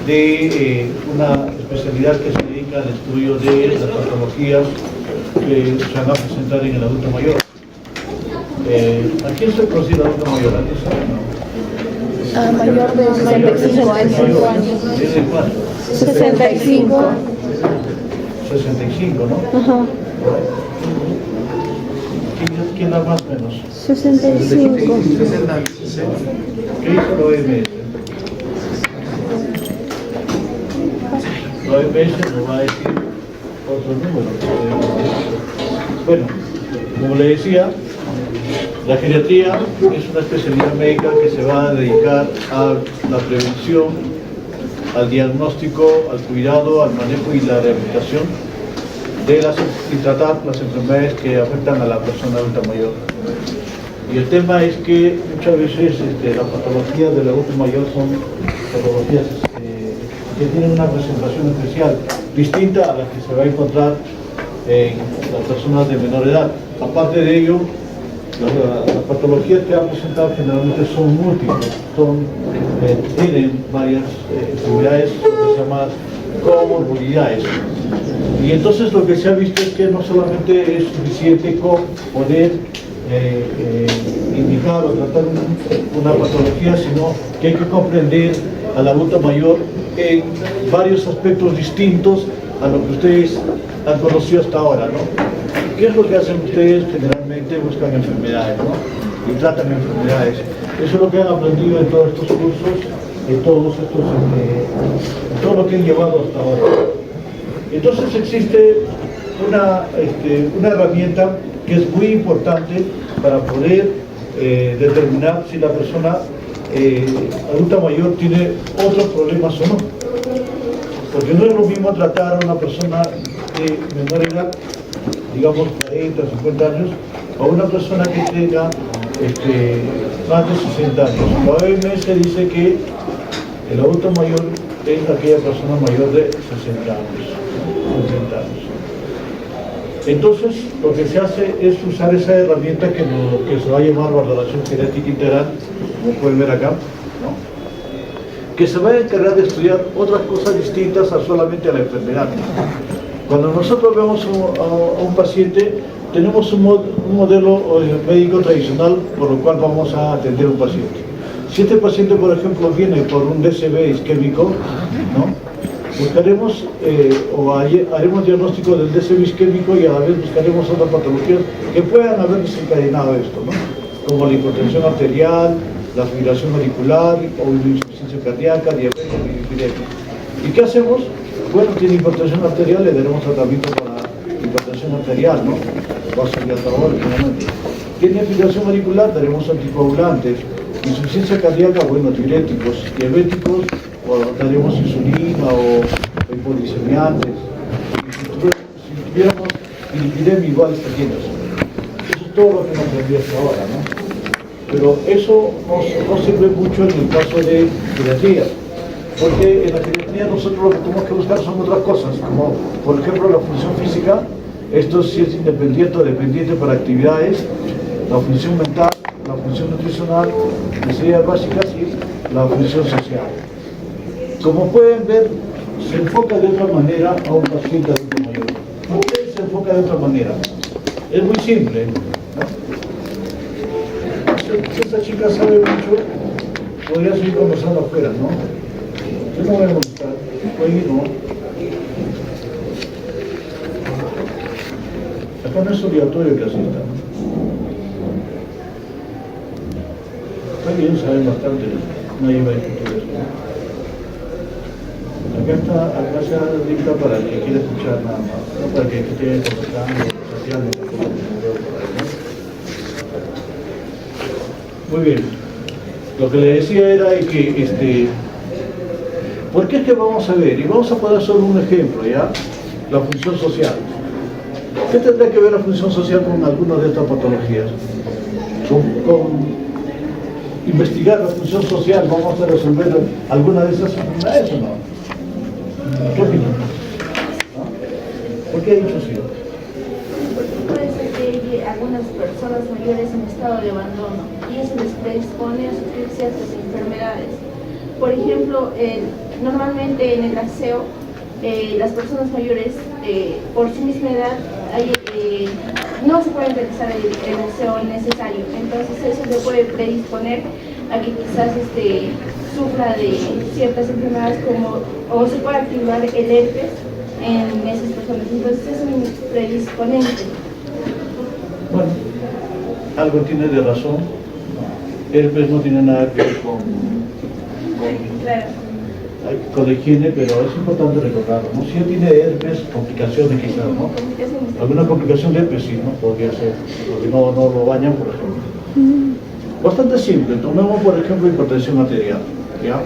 de una especialidad que se dedica al estudio de las patologías que se van a presentar en el adulto mayor. ¿A quién se considera adulto mayor? ¿A quién sabe? No. Mayor de 65 años. ¿Desde cuánto? 65. 65, ¿no? Ajá. ¿Quién da más o menos? 65. ¿Qué dice la OMS? La OMS nos va a decir otro número. Bueno, como le decía, la geriatría es una especialidad médica que se va a dedicar a la prevención, al diagnóstico, al cuidado, al manejo y la rehabilitación y tratar las enfermedades que afectan a la persona adulta mayor. Y el tema es que muchas veces las patologías del adulto mayor son patologías que tienen una presentación especial, distinta a la que se va a encontrar en las personas de menor edad. Aparte de ello, las patologías que han presentado generalmente son múltiples, tienen varias enfermedades que se llaman comorbilidades. Y entonces lo que se ha visto es que no solamente es suficiente con poder indicar o tratar una patología, sino que hay que comprender al adulto mayor en varios aspectos distintos a lo que ustedes han conocido hasta ahora, ¿no? ¿Qué es lo que hacen ustedes? Generalmente buscan enfermedades, ¿no? Y tratan enfermedades. Eso es lo que han aprendido en todos estos cursos, en todo lo que han llevado hasta ahora. Entonces existe una herramienta que es muy importante para poder determinar si la persona adulta mayor tiene otros problemas o no. Porque no es lo mismo tratar a una persona de menor edad, digamos 40 o 50 años, a una persona que tenga más de 60 años. La OMS dice que el adulto mayor es aquella persona mayor de 60 años. Entonces, lo que se hace es usar esa herramienta que se va a llamar valoración genética integral, como pueden ver acá, ¿no? Que se va a encargar de estudiar otras cosas distintas a solamente a la enfermedad. Cuando nosotros vemos a un paciente, tenemos un modelo médico tradicional por lo cual vamos a atender a un paciente. Si este paciente, por ejemplo, viene por un DCB isquémico, ¿no? Buscaremos haremos diagnóstico del DCB isquémico y a la vez buscaremos otras patologías que puedan haber desencadenado esto, ¿no? Como la hipertensión arterial, la fibrilación auricular o la insuficiencia cardíaca, diabetes y epidemia. ¿Y qué hacemos? Bueno, tiene hipertensión arterial, le daremos tratamiento para hipertensión arterial, ¿no? Vasodilatador, generalmente. Tiene fibrilación auricular, daremos anticoagulantes. Insuficiencia cardíaca, bueno, diuréticos. Diabéticos, o daremos insulina o hipoglicemiantes. Si tuviéramos epidemia, igual pequeños. Eso es todo lo que hemos aprendido hasta ahora, ¿no? Pero eso no sirve mucho en el caso de geriatría, porque en la geriatría nosotros lo que tenemos que buscar son otras cosas, como por ejemplo la función física. Esto sí es independiente o dependiente para actividades, la función mental, la función nutricional, necesidades básicas y la función social. Como pueden ver, se enfoca de otra manera a un paciente adulto mayor. ¿Por qué se enfoca de otra manera? Es muy simple, ¿no? Si esta chica sabe mucho, podría seguir conversando afuera, ¿no? Yo no voy a molestar, puede ir, ¿no? Acá no es obligatorio que asista, ¿no? Está bien, saben bastante, nadie va a discutir eso, ¿no? Acá se dicta para el que quiera escuchar nada más, no para que esté conversando socialmente. Muy bien, lo que le decía era que ¿por qué es que vamos a ver? Y vamos a poner solo un ejemplo, ¿ya? La función social. ¿Qué tendrá que ver la función social con algunas de estas patologías? Con investigar la función social, ¿vamos a resolver alguna de esas enfermedades o no? ¿Qué opinan? ¿No? ¿Por qué he dicho sí? Puede ser que hay algunas personas mayores en estado de abandono y eso les predispone a sufrir ciertas enfermedades. por ejemplo, normalmente en el aseo, las personas mayores, por su misma edad, no se pueden realizar el aseo necesario. Entonces eso le puede predisponer a que quizás sufra de ciertas enfermedades o se puede activar el herpes en esas personas. Entonces es un predisponente. Bueno, algo tiene de razón. Herpes no tiene nada que ver Claro. con la higiene, pero es importante recordarlo, ¿no? Si él tiene herpes, complicaciones quizás, ¿no? Alguna complicación de herpes sí, ¿no? Podría ser, porque no lo bañan, por ejemplo. Bastante simple. Tomemos, por ejemplo, hipertensión arterial, ¿ya?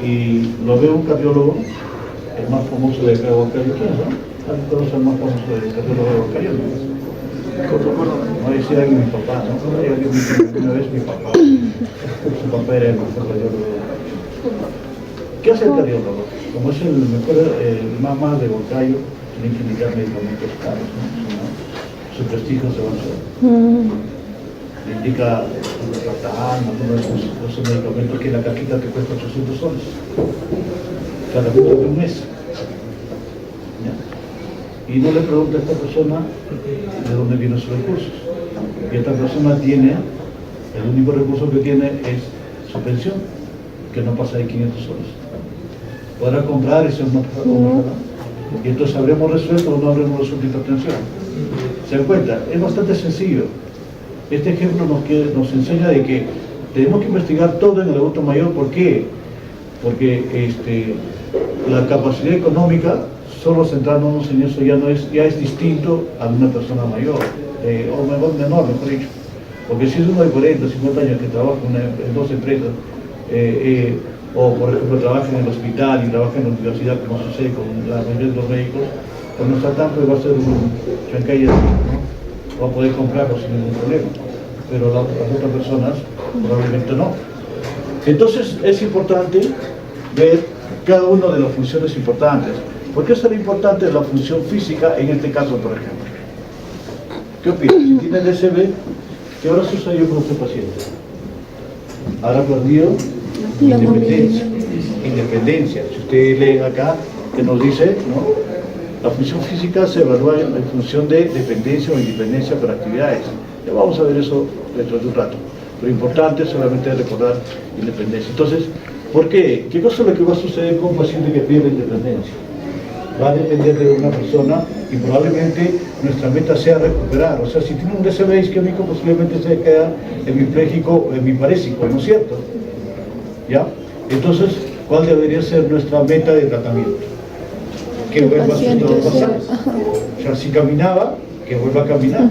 Y lo ve un cardiólogo, el más famoso de acá de Huancayo. ¿Quién es, no? ¿Alguien conoce el más famoso del cardiólogo de Huancayo? No decía alguien mi papá, ¿no? Una vez mi papá. Su papá era el mejor cardiólogo. ¿Qué hace el cardiólogo? Como es el mejor, el más de Huancayo, tiene que indicar medicamentos caros, ¿no? Su prestigio se va a hacer. Le indica el Ratán, alguno de esos medicamentos que la cajita te cuesta 800 soles cada uno de un mes. ¿Ya? Y no le pregunta a esta persona de dónde vienen sus recursos. Y esta persona tiene, el único recurso que tiene es su pensión, que no pasa de 500 soles. Podrá comprar y ser una. Y entonces habremos resuelto o no habremos resuelto hipertensión. ¿Se dan cuenta? Es bastante sencillo. Este ejemplo nos enseña de que tenemos que investigar todo en el adulto mayor. ¿Por qué? Porque la capacidad económica, solo centrándonos en eso, ya es distinto a una persona mayor, o menor, mejor dicho. Porque si es uno de 40, 50 años que trabaja en dos empresas, o por ejemplo trabaja en el hospital y trabaja en la universidad, como sucede con la mayoría de los médicos, pues no está tan, pues va a ser un chancay, ¿no? Va a poder comprarlo sin ningún problema, pero las otras personas probablemente no. Entonces es importante ver cada una de las funciones importantes. ¿Por qué será importante la función física en este caso, por ejemplo? ¿Qué opinas? Si tiene DCB, ¿qué habrá sucedido con este paciente? Habrá perdido independencia. Si ustedes leen acá, que nos dice, ¿no? La función física se evalúa en función de dependencia o independencia para actividades. Ya vamos a ver eso dentro de un rato. Lo importante es solamente recordar independencia. Entonces, ¿por qué? ¿Qué cosa es lo que va a suceder con un paciente que pierde independencia? Va a depender de una persona y probablemente nuestra meta sea recuperar. O sea, si tiene un DCB isquémico, posiblemente se queda hemipléjico o hemiparésico, ¿no es cierto? ¿Ya? Entonces, ¿cuál debería ser nuestra meta de tratamiento? Que vuelva a su estado basal. O sea, si caminaba, que vuelva a caminar.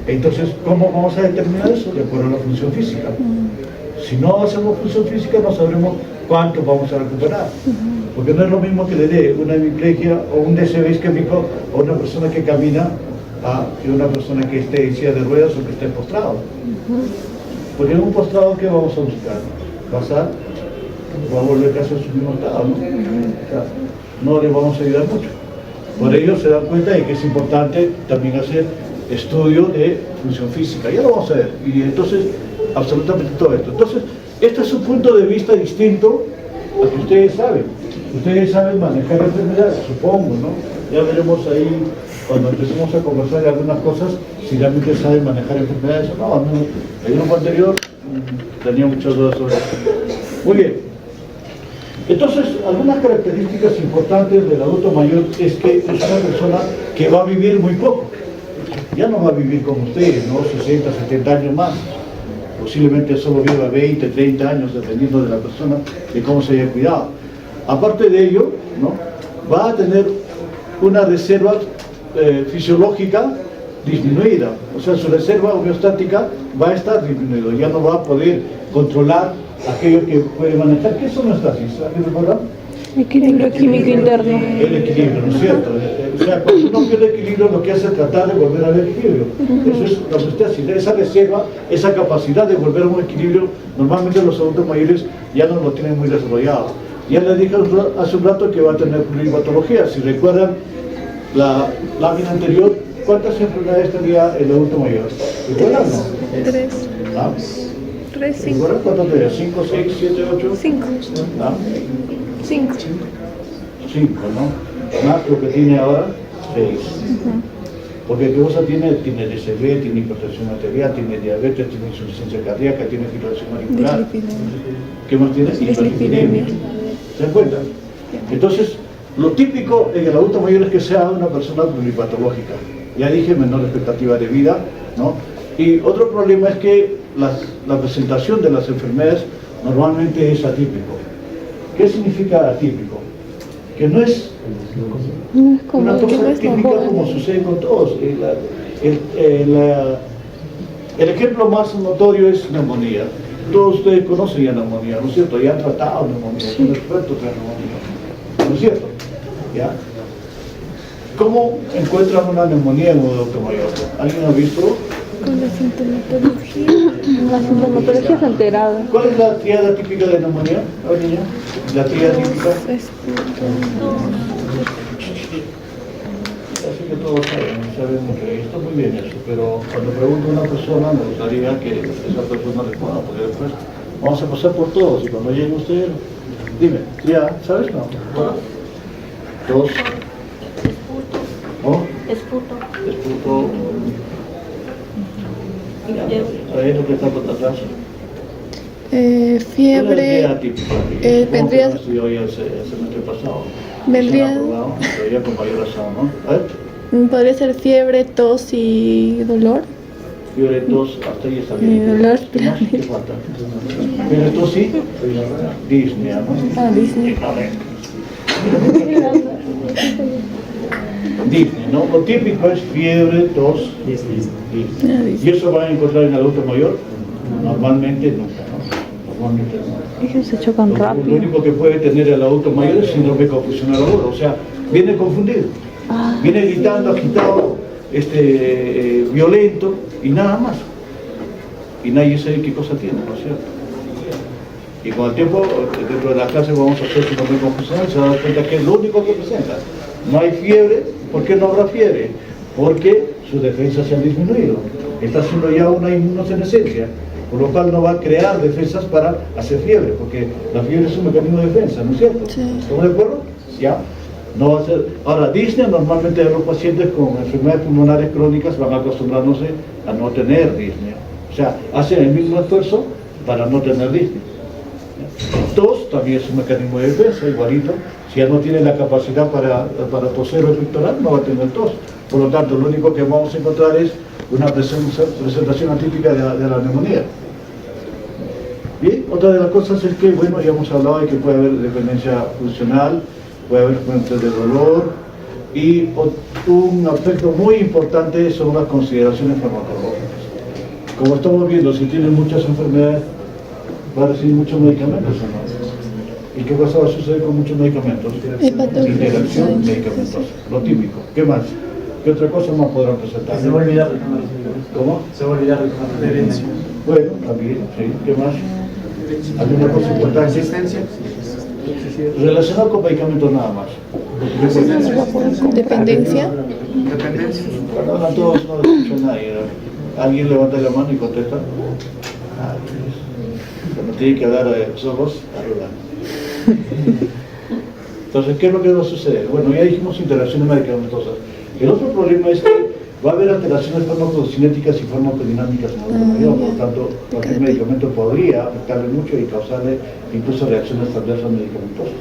Entonces, ¿cómo vamos a determinar eso? De acuerdo a la función física. Si no hacemos función física, no sabremos cuánto vamos a recuperar. Porque no es lo mismo que le dé una hemiplegia o un DCB isquémico a una persona que camina que una persona que esté en silla de ruedas o que esté postrado. Porque en un postrado, ¿qué vamos a buscar? Basal, va a volver casi a su mismo estado, ¿no? O sea, no le vamos a ayudar mucho. Por ello se dan cuenta de que es importante también hacer estudio de función física. Ya lo vamos a ver. Y entonces, absolutamente todo esto. Entonces, este es un punto de vista distinto al que ustedes saben. Ustedes saben manejar enfermedades, supongo, ¿no? Ya veremos ahí, cuando empecemos a conversar de algunas cosas, si realmente saben manejar enfermedades o no. El grupo anterior tenía muchas dudas sobre eso. Muy bien. Entonces, algunas características importantes del adulto mayor es que es una persona que va a vivir muy poco. Ya no va a vivir como ustedes, ¿no? 60, 70 años más. Posiblemente solo viva 20, 30 años, dependiendo de la persona, de cómo se haya cuidado. Aparte de ello, ¿no? Va a tener una reserva fisiológica disminuida. O sea, su reserva homeostática va a estar disminuida. Ya no va a poder controlar aquello que puede manejar. ¿Qué es homeostasis? ¿Alguien recuerda? Equilibrio químico interno. El equilibrio, ¿no es cierto? O sea, cuando uno pierde equilibrio, lo que hace es tratar de volver al equilibrio. Eso es la homeostasis. Esa reserva, esa capacidad de volver a un equilibrio, normalmente los adultos mayores ya no lo tienen muy desarrollado. Ya les dije hace un rato que va a tener pluripatología. Si recuerdan la lámina anterior, ¿cuántas enfermedades tenía el adulto mayor? ¿Recuerdan o no? 3. ¿Ah? 3, ¿De 5. acuerdo? ¿Cuántos tenías? ¿5, 6, 7, 8? 5. ¿Ah? 5. 5, ¿no? Más lo que tiene ahora, 6. Porque qué cosa tiene DCB, tiene hipertensión arterial, tiene diabetes, tiene insuficiencia cardíaca, tiene fibrilación auricular. ¿Qué más tiene? Hiperlipidemia. ¿Se dan cuenta? Entonces, lo típico en el adulto mayor es que sea una persona pluripatológica. Ya dije, menor expectativa de vida, ¿no? Y otro problema es que la presentación de las enfermedades normalmente es atípico. ¿Qué significa atípico? Que no es una cosa típica como sucede con todos. El ejemplo más notorio es neumonía. Todos ustedes conocen ya neumonía, ¿no es cierto? Ya han tratado neumonía, son expertos en neumonía, ¿no es cierto? ¿Ya? ¿Cómo encuentran una neumonía en un adulto mayor? ¿Alguien ha visto? Con la sintomatología. La sintomatología es alterada. ¿Cuál es la tríada típica de neumonía? A ver, niña. La tríada típica. Así que todos saben mucho. Y está muy bien eso, pero cuando pregunto a una persona me gustaría que esa persona responda, porque después vamos a pasar por todos y cuando llegue usted, dime, ya, ¿sabes? No. 2. ¿Oh? Esputo. Esputo. A ver, lo que está por atrás. Fiebre. Vendría. El semestre pasado. Vendría. Todavía con mayor razón, ¿no? A ver. Podría ser fiebre, tos y dolor. Fiebre, tos, hasta ahí está bien. Dolor. ¿Qué más? ¿Qué falta? Fiebre, tos y disnea, ¿no? Ah, Disney. Disney, ¿no? Lo típico es fiebre, tos, disney. ¿Y eso van a encontrar en adulto mayor? Normalmente nunca, ¿no? Normalmente no. Ellos se chocan Lo rápido. único que puede tener el adulto mayor es síndrome confusional agudo, o sea, viene confundido, viene gritando, agitado, violento y nada más. Y nadie sabe qué cosa tiene, ¿no es cierto? Y con el tiempo, dentro de la clase vamos a hacer síndrome confusional y se da cuenta que es lo único que presenta. No hay fiebre. ¿Por qué no habrá fiebre? Porque sus defensas se han disminuido. Está haciendo ya una inmunosenescencia, por lo cual no va a crear defensas para hacer fiebre, porque la fiebre es un mecanismo de defensa, ¿no es cierto? Sí. ¿Estamos de acuerdo? Ya. No va a ser. Ahora, disnea normalmente los pacientes con enfermedades pulmonares crónicas van acostumbrándose a no tener disnea. O sea, hacen el mismo esfuerzo para no tener disnea. Tos también es un mecanismo de defensa, igualito. Si ya no tiene la capacidad para toser o expectorar, no va a tener tos. Por lo tanto, lo único que vamos a encontrar es una presentación atípica de la neumonía. Bien, otra de las cosas es que, bueno, ya hemos hablado de que puede haber dependencia funcional, puede haber fuentes de dolor, y un aspecto muy importante son las consideraciones farmacológicas. Como estamos viendo, si tienen muchas enfermedades, va a recibir muchos medicamentos o no. ¿Y qué cosa va a suceder con muchos medicamentos? Interacción medicamentosa, lo típico. ¿Qué más? ¿Qué otra cosa más podrán presentar? Se va a olvidar. ¿Cómo? Se va a olvidar. Bueno, también, sí. ¿Qué más? ¿Alguna cosa importante? Resistencia. Relacionado con medicamentos nada más. Dependencia. Dependencia. Cuando hablan todos no escucha nadie. Alguien levanta la mano y contesta. Cuando tiene que hablar solos, hablan. Entonces, ¿qué es lo que va a suceder? Bueno, ya dijimos interacciones medicamentosas. El otro problema es que va a haber alteraciones farmacocinéticas y farmacodinámicas en el adulto mayor, por lo tanto, cualquier medicamento podría afectarle mucho y causarle incluso reacciones adversas medicamentosas.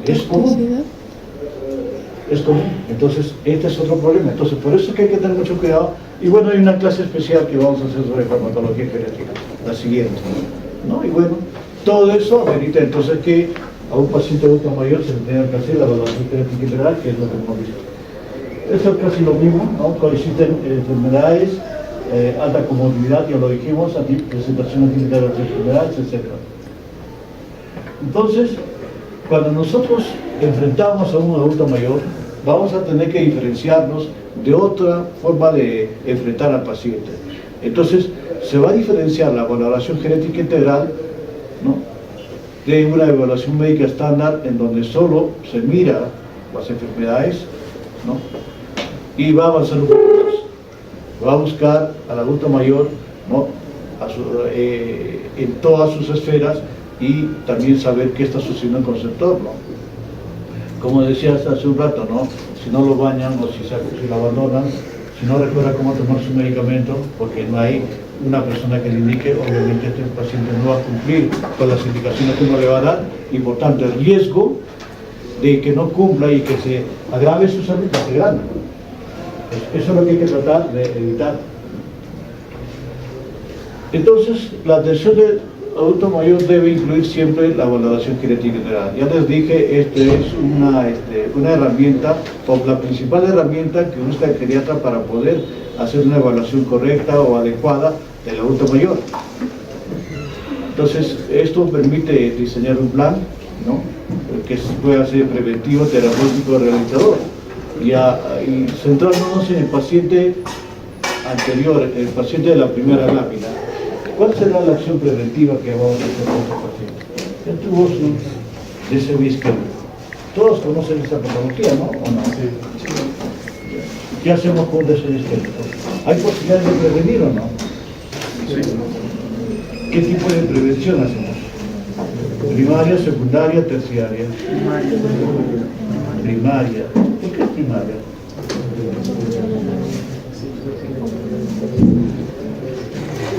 ¿Es común? Es común. Entonces, este es otro problema. Entonces, por eso es que hay que tener mucho cuidado. Y bueno, hay una clase especial que vamos a hacer sobre farmacología geriátrica, la siguiente, ¿no? Y bueno, todo eso amerita entonces que a un paciente adulto mayor se le tenga que hacer la evaluación genética integral, que es lo que hemos visto. Esto es casi lo mismo, ¿no? Coexisten enfermedades, alta comorbilidad, ya lo dijimos, presentación clínica de las enfermedades, etc. Entonces, cuando nosotros enfrentamos a un adulto mayor, vamos a tener que diferenciarnos de otra forma de enfrentar al paciente. Entonces, se va a diferenciar la valoración genética integral, ¿no?, de una evaluación médica estándar en donde solo se mira las enfermedades, ¿no?, y va a avanzar un poco más. Va a buscar al adulto mayor, ¿no?, en todas sus esferas y también saber qué está sucediendo con su entorno. Como decías hace un rato, ¿no? Si no lo bañan o si lo abandonan, si no recuerda cómo tomar su medicamento, porque no hay una persona que le indique, obviamente este paciente no va a cumplir con las indicaciones que uno le va a dar y por tanto el riesgo de que no cumpla y que se agrave su salud va a ser grande. Pues eso es lo que hay que tratar de evitar. Entonces, la atención del adulto mayor debe incluir siempre la valoración genética integral. Ya les dije, esto es una herramienta, o la principal herramienta que usa el geriatra para poder hacer una evaluación correcta o adecuada del adulto mayor. Entonces, esto permite diseñar un plan, ¿no?, que pueda ser preventivo, terapéutico, rehabilitador. Y centrándonos en el paciente anterior, el paciente de la primera lámina, ¿cuál será la acción preventiva que vamos a hacer con ese paciente? Él tuvo su DCB isquémico. Todos conocen esa patología, ¿no? ¿O no? Sí. ¿Qué hacemos con DCB isquémico? ¿Hay posibilidades de prevenir o no? Sí. ¿Qué tipo de prevención hacemos? ¿Primaria, secundaria, terciaria? Primaria. ¿Por qué primaria?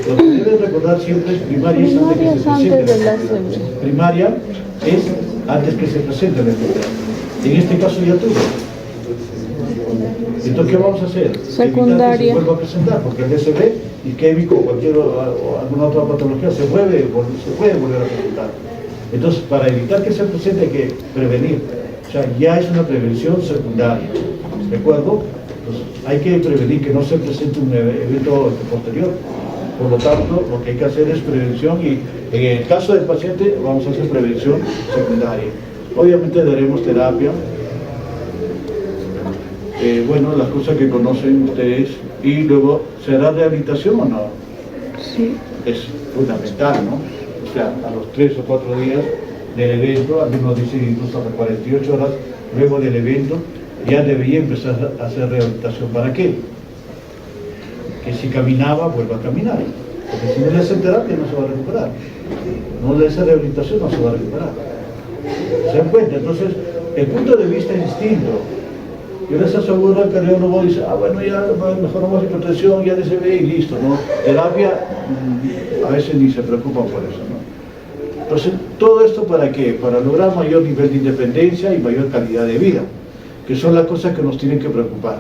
Lo que deben recordar siempre es primaria es antes que se presente la enfermedad. Primaria es antes que se presente la enfermedad. En este caso ya tuvo. Entonces, ¿qué vamos a hacer? Secundaria. Evitar que se vuelva a presentar, porque el DCB isquémico o alguna otra patología se puede volver a presentar. Entonces, para evitar que se presente hay que prevenir. O sea, ya es una prevención secundaria. ¿De acuerdo? Entonces, hay que prevenir que no se presente un evento posterior. Por lo tanto, lo que hay que hacer es prevención y en el caso del paciente vamos a hacer prevención secundaria. Obviamente daremos terapia, bueno, las cosas que conocen ustedes, y luego, ¿será rehabilitación o no? Sí. Es fundamental, ¿no? O sea, a los 3 o 4 días del evento, algunos dicen incluso a las 48 horas luego del evento, ya debería empezar a hacer rehabilitación. ¿Para qué? Que si caminaba, vuelva a caminar. Porque si no le hacen terapia, no se va a recuperar. No le hacen rehabilitación, no se va a recuperar. ¿Se dan cuenta? Entonces, el punto de vista es distinto. Yo les aseguro que el cardiólogo dice, bueno, ya mejoramos la hipertensión, ya DCB y listo, ¿no? Terapia, a veces ni se preocupan por eso, ¿no? Entonces, ¿todo esto para qué? Para lograr mayor nivel de independencia y mayor calidad de vida, que son las cosas que nos tienen que preocupar.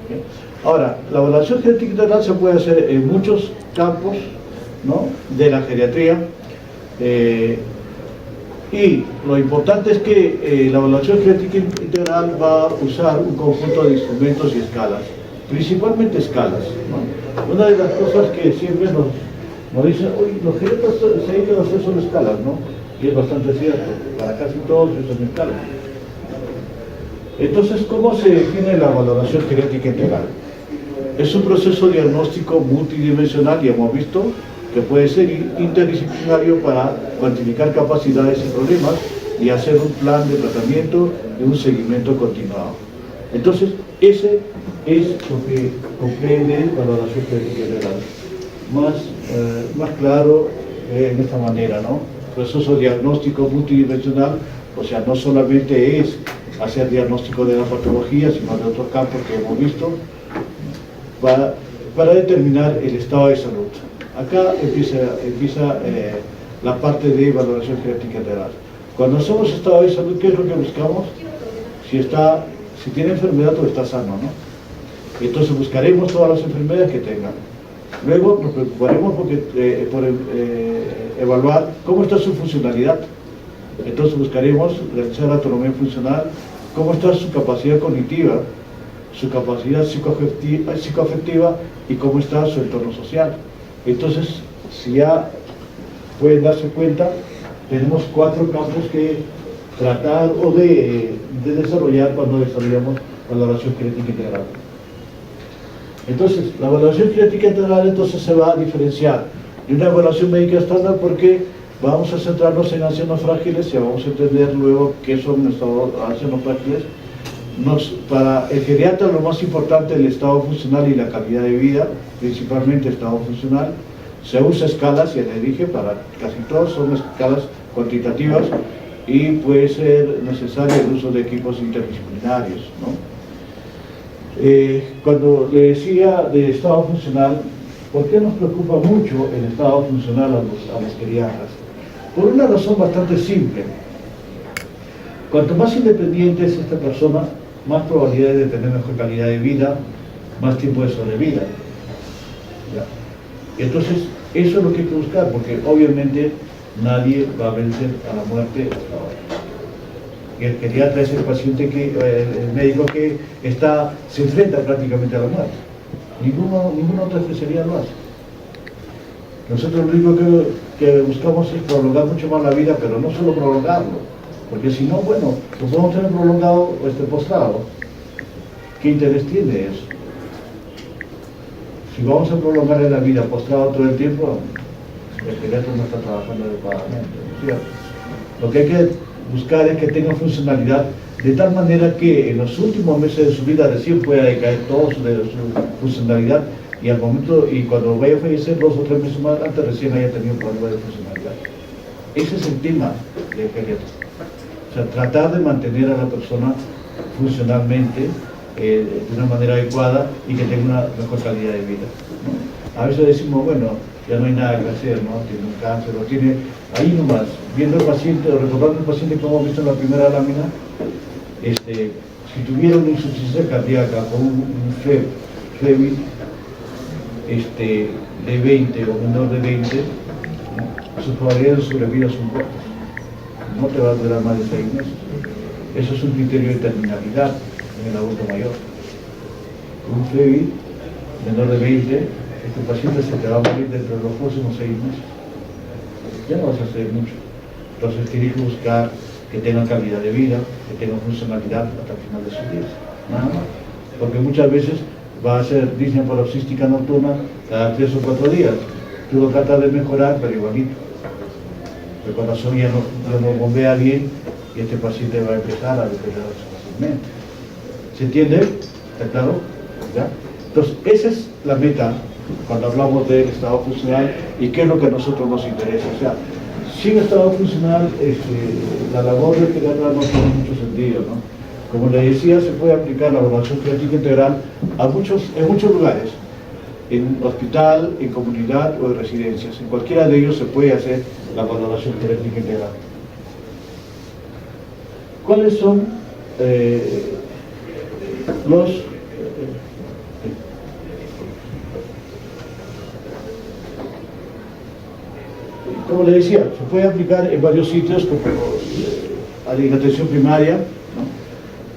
¿Okay? Ahora, la evaluación genética integral se puede hacer en muchos campos, ¿no?, de la geriatría, y lo importante es que la evaluación genética integral va a usar un conjunto de instrumentos y escalas, principalmente escalas, ¿no? Una de las cosas que siempre nos dicen, uy, los geriatras se dedican a hacer son escalas, ¿no? Y es bastante cierto, para casi todos son escalas. Entonces, ¿cómo se define la valoración genética integral? Es un proceso diagnóstico multidimensional, y hemos visto que puede ser interdisciplinario para cuantificar capacidades y problemas y hacer un plan de tratamiento y un seguimiento continuado. Entonces, ese es lo que comprende valoración genética integral. Más claro en esta manera, ¿no? Proceso diagnóstico multidimensional, o sea, no solamente es hacer diagnóstico de la patología, sino de otros campos que hemos visto, para determinar el estado de salud. Acá empieza la parte de valoración genética integral. Cuando hacemos estado de salud, ¿qué es lo que buscamos? Si tiene enfermedad o está sano, ¿no? Entonces buscaremos todas las enfermedades que tenga. Luego nos preocuparemos por evaluar cómo está su funcionalidad. Entonces buscaremos realizar la autonomía funcional, cómo está su capacidad cognitiva, su capacidad psicoafectiva y cómo está su entorno social. Entonces, si ya pueden darse cuenta, tenemos 4 campos que tratar o de desarrollar cuando desarrollamos valoración genética integral. Entonces, la valoración genética integral entonces se va a diferenciar de una evaluación médica estándar, porque vamos a centrarnos en ancianos frágiles y vamos a entender luego qué son nuestros ancianos frágiles. Para el geriatra lo más importante es el estado funcional y la calidad de vida, principalmente estado funcional, Se usa escalas, ya le dije, para casi todos son escalas cuantitativas y puede ser necesario el uso de equipos interdisciplinarios, ¿no? Cuando le decía de estado funcional, ¿por qué nos preocupa mucho el estado funcional a los geriatras? Por una razón bastante simple. Cuanto más independiente es esta persona, más probabilidades de tener mejor calidad de vida, más tiempo de sobrevida. ¿Ya? Entonces, eso es lo que hay que buscar, porque obviamente nadie va a vencer a la muerte hasta ahora. Y el geriatra es el paciente el médico que se enfrenta prácticamente a la muerte. Ninguna otra especialidad lo hace. Nosotros lo único que buscamos es prolongar mucho más la vida, pero no solo prolongarlo, porque si no, bueno, lo podemos tener prolongado o postrado. ¿Qué interés tiene eso? Si vamos a prolongar la vida postrado todo el tiempo, el geriatra no está trabajando adecuadamente, ¿no es cierto? Lo que hay que buscar es que tenga funcionalidad de tal manera que en los últimos meses de su vida recién pueda decaer todo su funcionalidad y al momento, y cuando vaya a fallecer 2 o 3 meses más antes recién haya tenido un problema de funcionalidad. Ese es el tema del geriatra. O sea, tratar de mantener a la persona funcionalmente de una manera adecuada y que tenga una mejor calidad de vida, ¿no? A veces decimos, bueno, ya no hay nada que hacer, ¿no? Tiene un cáncer, lo tiene ahí nomás, viendo al paciente, o recordando al paciente como hemos visto en la primera lámina, si tuviera una insuficiencia cardíaca o un FEBI de 20 o menor de 20, ¿no? Sus probabilidades de sobrevida son cortas, no te va a durar más de 6 meses. Eso es un criterio de terminalidad en el adulto mayor. Un FEBI menor de 20, este paciente se te va a morir dentro de los próximos 6 meses. Ya no vas a hacer mucho. Entonces tienes que buscar que tengan calidad de vida, que tengan funcionalidad hasta el final de sus días. Nada más. Porque muchas veces va a ser disnea paroxística nocturna cada 3 o 4 días. Tú lo tratas de mejorar, pero igualito. El corazón ya no bombea bien y este paciente va a empezar a deteriorarse fácilmente. ¿Se entiende? ¿Está claro? ¿Ya? Entonces, esa es la meta cuando hablamos del estado funcional y qué es lo que a nosotros nos interesa. O sea, sin estado funcional, la labor del geriatra no tiene mucho sentido, ¿no? Como le decía, se puede aplicar la evaluación genética integral en muchos lugares, en hospital, en comunidad o en residencias. En cualquiera de ellos se puede hacer la valoración genética integral. ¿Cuáles son como le decía, se puede aplicar en varios sitios, como en atención primaria, ¿no?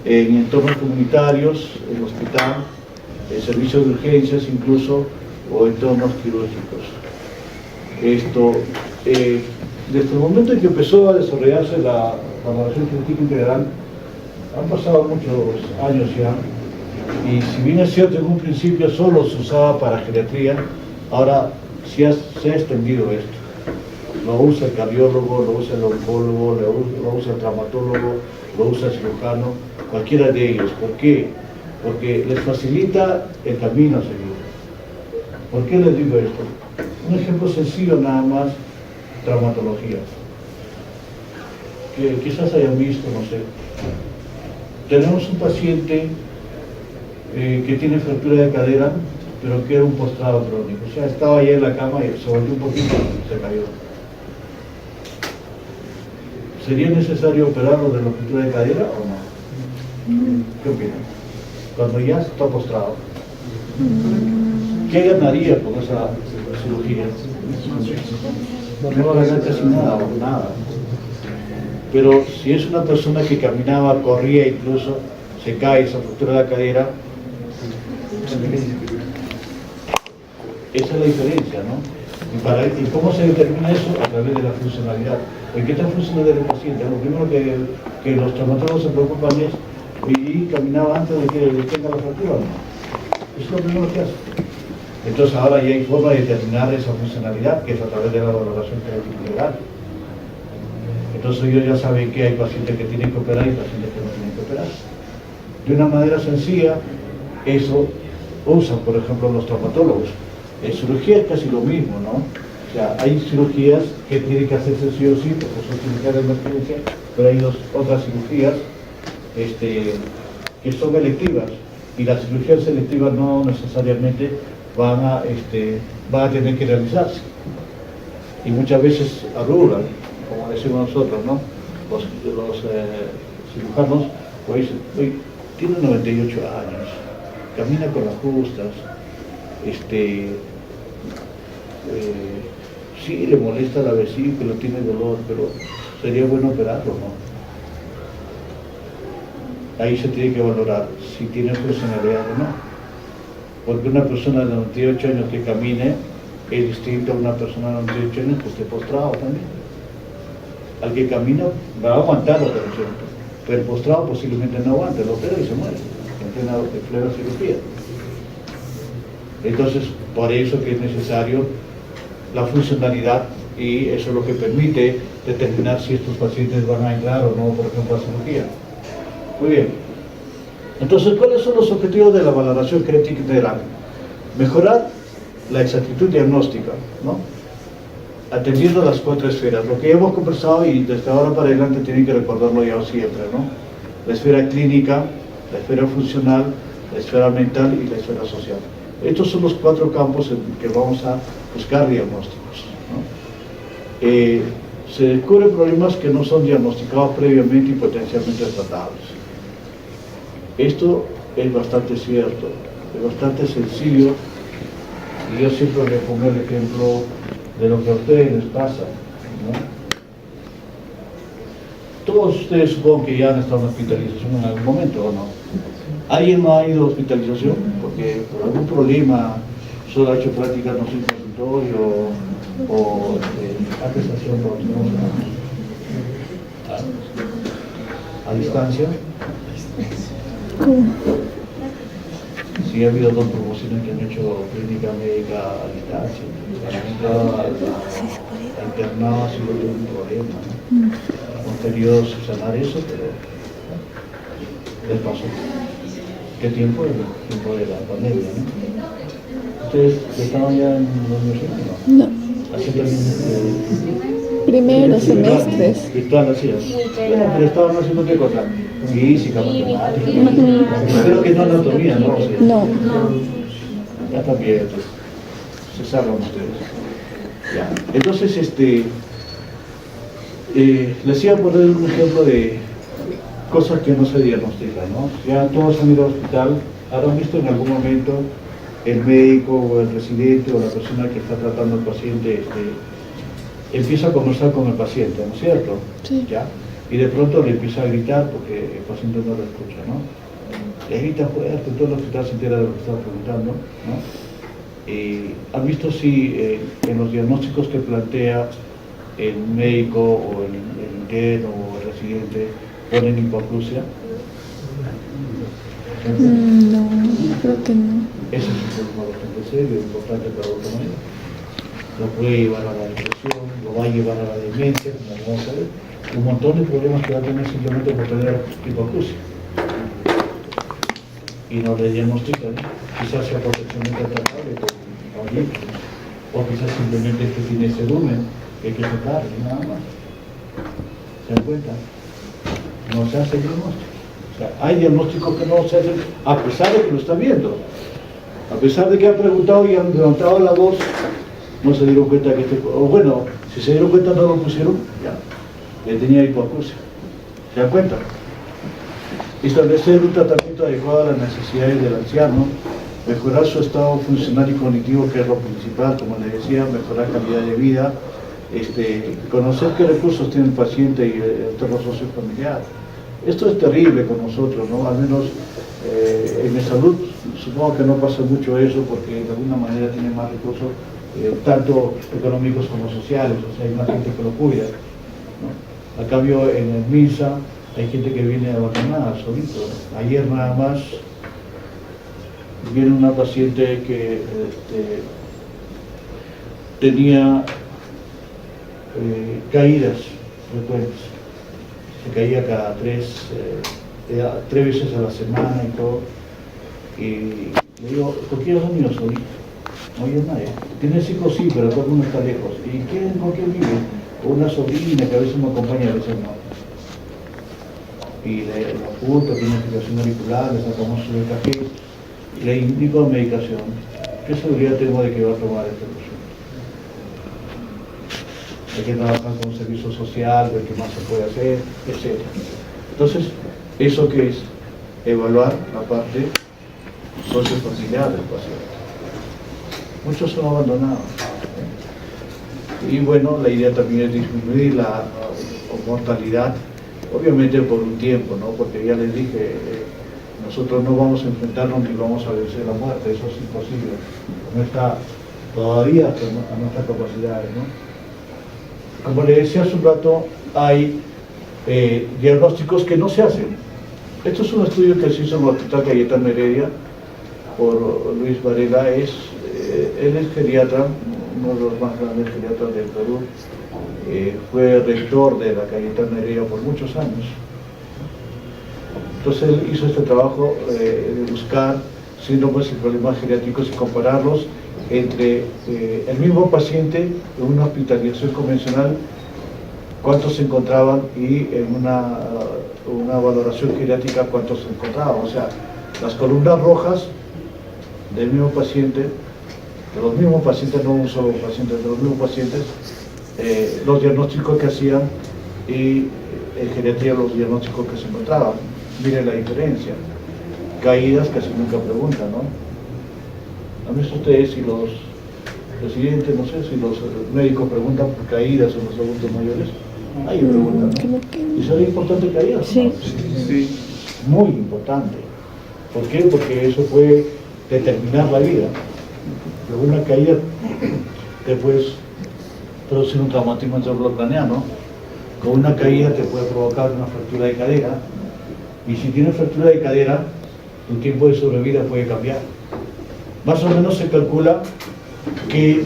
En entornos comunitarios, en hospital, en servicios de urgencias incluso, o entornos quirúrgicos. Desde el momento en que empezó a desarrollarse la valoración genética integral, han pasado muchos años ya, y si bien es cierto en un principio solo se usaba para geriatría, ahora se ha extendido esto. Lo usa el cardiólogo, lo usa el oncólogo, lo usa el traumatólogo, lo usa el cirujano, cualquiera de ellos. ¿Por qué? Porque les facilita el camino a seguir. ¿Por qué les digo esto? Un ejemplo sencillo nada más, traumatología. Que quizás hayan visto, no sé. Tenemos un paciente que tiene fractura de cadera, pero que era un postrado crónico. O sea, estaba allá en la cama y se volvió un poquito y se cayó. ¿Sería necesario operarlo de la fractura de cadera o no? ¿Qué opinan? Cuando ya está postrado, ¿qué ganaría con esa cirugía? No va a ganar casi nada o nada. Pero si es una persona que caminaba, corría incluso, se cae, esa fractura de la cadera, esa es la diferencia, ¿no? ¿Y cómo se determina eso? A través de la funcionalidad. ¿En qué tan funcional del paciente? Lo primero que los traumatólogos se preocupan es, ¿y caminaba antes de que tenga la fractura? No. Eso es lo primero que hace. Entonces ahora ya hay forma de determinar esa funcionalidad, que es a través de la valoración genética integral. Entonces ellos ya saben que hay pacientes que tienen que operar y pacientes que no tienen que operar. De una manera sencilla, eso usan, por ejemplo, los traumatólogos. En cirugía es casi lo mismo, ¿no? O sea, hay cirugías que tienen que hacerse sí o sí, porque son cirugías de emergencia, pero hay otras cirugías que son electivas, y las cirugías selectivas no necesariamente van a tener que realizarse. Y muchas veces arrugan, como decimos nosotros, ¿no? Los cirujanos, pues, tiene 98 años, camina con las justas, sí le molesta la vesícula, tiene dolor, pero sería bueno operarlo, ¿no? Ahí se tiene que valorar si tiene funcionalidad o no. Porque una persona de 98 años que camine es distinta a una persona de 98 años que esté postrado también. Al que camina va a aguantar la operación, pero el postrado posiblemente no aguante, lo opera y se muere en plena cirugía. Entonces, por eso que es necesario la funcionalidad, y eso es lo que permite determinar si estos pacientes van a entrar o no, por ejemplo, a cirugía. Muy bien. Entonces, ¿cuáles son los objetivos de la valoración genética integral? Mejorar la exactitud diagnóstica, ¿no? Atendiendo las 4 esferas. Lo que ya hemos conversado, y desde ahora para adelante tienen que recordarlo ya siempre, ¿no? La esfera clínica, la esfera funcional, la esfera mental y la esfera social. Estos son los 4 campos en que vamos a buscar diagnósticos, ¿no? Se descubren problemas que no son diagnosticados previamente y potencialmente tratables. Esto es bastante cierto, es bastante sencillo, y yo siempre les pongo el ejemplo de lo que a ustedes les pasa, ¿no? Todos ustedes supongo que ya han estado en hospitalización en algún momento, ¿o no? ¿Alguien no ha ido a hospitalización porque por algún problema solo ha hecho prácticas no sé, en consultorio o atestación a distancia? Sí, ha habido 2 promociones que han hecho clínica médica a distancia. La internado ha sido un problema, ¿no? Hemos querido subsanar eso, pero les pasó. ¿Qué tiempo? El tiempo de la pandemia, ¿no? ¿Ustedes estaban ya en la universidad? No. ¿Así también? Primeros semestres. Virtual hacían. Bueno, pero estaban haciendo qué cosa. Física, matemática. Creo que no anatomía, ¿no? No. Ya también, entonces, se salvan ustedes. Ya. Entonces, les iba a poner un ejemplo de cosas que no se diagnostican, ¿no? Ya todos han ido al hospital, habrán visto en algún momento el médico o el residente o la persona que está tratando al paciente empieza a conversar con el paciente, ¿no es cierto? Sí. ¿Ya? Y de pronto le empieza a gritar porque el paciente no lo escucha, ¿no? Le grita fuerte, todo el hospital se entera de lo que está preguntando, ¿no? ¿Han visto si en los diagnósticos que plantea el médico o el interno o el residente ponen hipoacusia? No, creo que no. Ese es un problema bastante serio, importante para la autonomía. Lo puede llevar a la depresión, lo va a llevar a la demencia, como vamos a ver. Un montón de problemas que va a tener simplemente por tener hipoacusia. Y no le diagnostican, quizás sea potencialmente tratable o quizás simplemente que tiene cerumen, que hay que tratar y nada más. ¿Se dan cuenta? No se hace diagnóstico. O sea, hay diagnósticos que no se hacen a pesar de que lo está viendo. A pesar de que han preguntado y han levantado la voz, no se dieron cuenta que o bueno, si se dieron cuenta no lo pusieron, ya, le tenía hipoacusia. ¿Se dan cuenta? Establecer un tratamiento adecuado a las necesidades del anciano, mejorar su estado funcional y cognitivo, que es lo principal, como les decía, mejorar calidad de vida, conocer qué recursos tiene el paciente y el entorno sociofamiliar. Esto es terrible con nosotros, ¿no? Al menos en la salud supongo que no pasa mucho eso porque de alguna manera tiene más recursos, tanto económicos como sociales, o sea, hay más gente que lo cuida, ¿no? A cambio, en el MINSA hay gente que viene abandonada, solito, ¿no? Ayer nada más viene una paciente que tenía caídas frecuentes, se caía cada 3 veces a la semana y todo, y le digo, ¿por qué has venido solito? no hay nadie. Tiene hijos sí, pero todo el mundo está lejos. ¿Y con quién vive? Una sobrina que a veces me acompaña, a veces no. Y le apunto, tiene fibrilación auricular, le sacamos su café y le indico medicación. ¿Qué seguridad tengo de que va a tomar este curso? Hay que trabajar con un servicio social, ver qué más se puede hacer, etc. Entonces, ¿eso qué es? Evaluar la parte sociofamiliar del paciente. Muchos son abandonados. Y bueno, la idea también es disminuir la mortalidad, obviamente por un tiempo, ¿no? Porque ya les dije, nosotros no vamos a enfrentarnos ni vamos a vencer la muerte, eso es imposible. No está todavía a nuestras capacidades, ¿no? Como le decía hace un rato, hay diagnósticos que no se hacen. Esto es un estudio que se hizo en el Hospital Cayetano Heredia por Luis Varela. Él es geriatra, uno de los más grandes geriatras del Perú. Fue rector de la Cayetano Heredia por muchos años. Entonces él hizo este trabajo de buscar síndromes y problemas geriátricos y compararlos entre el mismo paciente en una hospitalización convencional, cuántos se encontraban, y en una valoración geriátrica cuántos se encontraban. O sea, las columnas rojas del mismo paciente, de los mismos pacientes, no un solo paciente, de los mismos pacientes, los diagnósticos que hacían, y en geriatría los diagnósticos que se encontraban. Miren la diferencia. Caídas casi nunca preguntan, ¿no? ¿Han visto ustedes si los residentes, no sé, si los médicos preguntan por caídas en los adultos mayores? Ahí preguntan, ¿no? ¿Y sería importante caídas? Sí. ¿No? Sí. Muy importante. ¿Por qué? Porque eso puede determinar la vida. Pero una caída te puede producir un traumatismo cerebro-craneano. Con una caída te puede provocar una fractura de cadera. Y si tienes fractura de cadera, tu tiempo de sobrevida puede cambiar. Más o menos se calcula que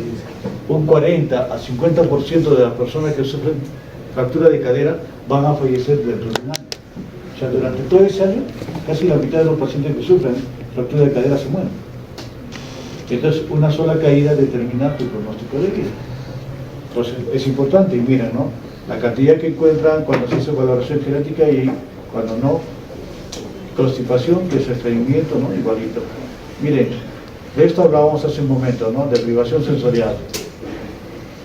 un 40 a 50% de las personas que sufren fractura de cadera van a fallecer dentro de un año. O sea, durante todo ese año, casi la mitad de los pacientes que sufren fractura de cadera se mueren. Entonces, una sola caída determina tu pronóstico de vida. Entonces, es importante, y miren, ¿no? La cantidad que encuentran cuando se hace valoración genética y cuando no, constipación, desestreñimiento, ¿no? Igualito. Miren, de esto hablábamos hace un momento, ¿no? De privación sensorial.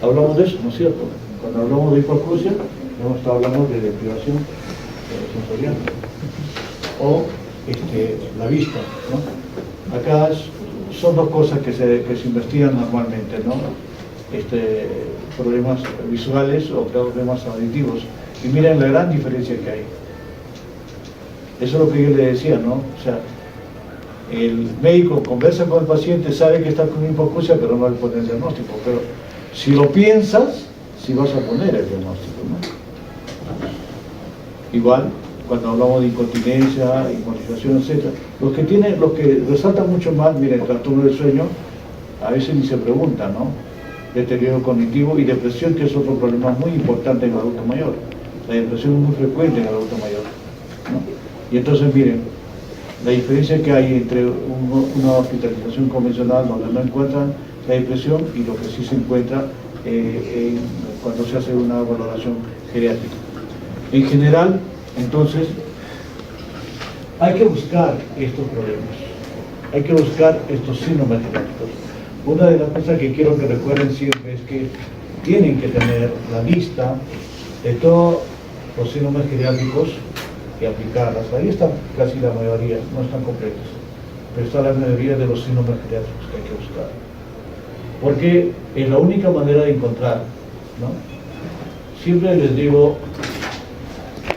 Hablamos de eso, ¿no es cierto? Cuando hablamos de hipoacusia, hablamos de deprivación sensorial. O la vista, ¿no? Acá son dos cosas que se investigan normalmente, ¿no? Problemas visuales o problemas auditivos. Y miren la gran diferencia que hay. Eso es lo que yo le decía, ¿no? O sea, el médico conversa con el paciente, sabe que está con hipoacusia, pero no le pone el diagnóstico. Pero si lo piensas, sí vas a poner el diagnóstico, ¿no? Igual, cuando hablamos de incontinencia, inmovilización, etc. Los que resaltan mucho más, miren, el trastorno del sueño, a veces ni se pregunta, ¿no? Deterioro cognitivo y depresión, que es otro problema muy importante en el adulto mayor. La depresión es muy frecuente en el adulto mayor, ¿no? Y entonces, miren, la diferencia que hay entre una hospitalización convencional donde no encuentran la depresión y lo que sí se encuentra cuando se hace una valoración geriátrica. En general, entonces, hay que buscar estos problemas, hay que buscar estos síndromes geriátricos. Una de las cosas que quiero que recuerden siempre es que tienen que tener la lista de todos los síndromes geriátricos y aplicarlas. Ahí están casi la mayoría, no están completas, pero está la mayoría de los síndromes geriátricos que hay que buscar. Porque es la única manera de encontrar, ¿no? Siempre les digo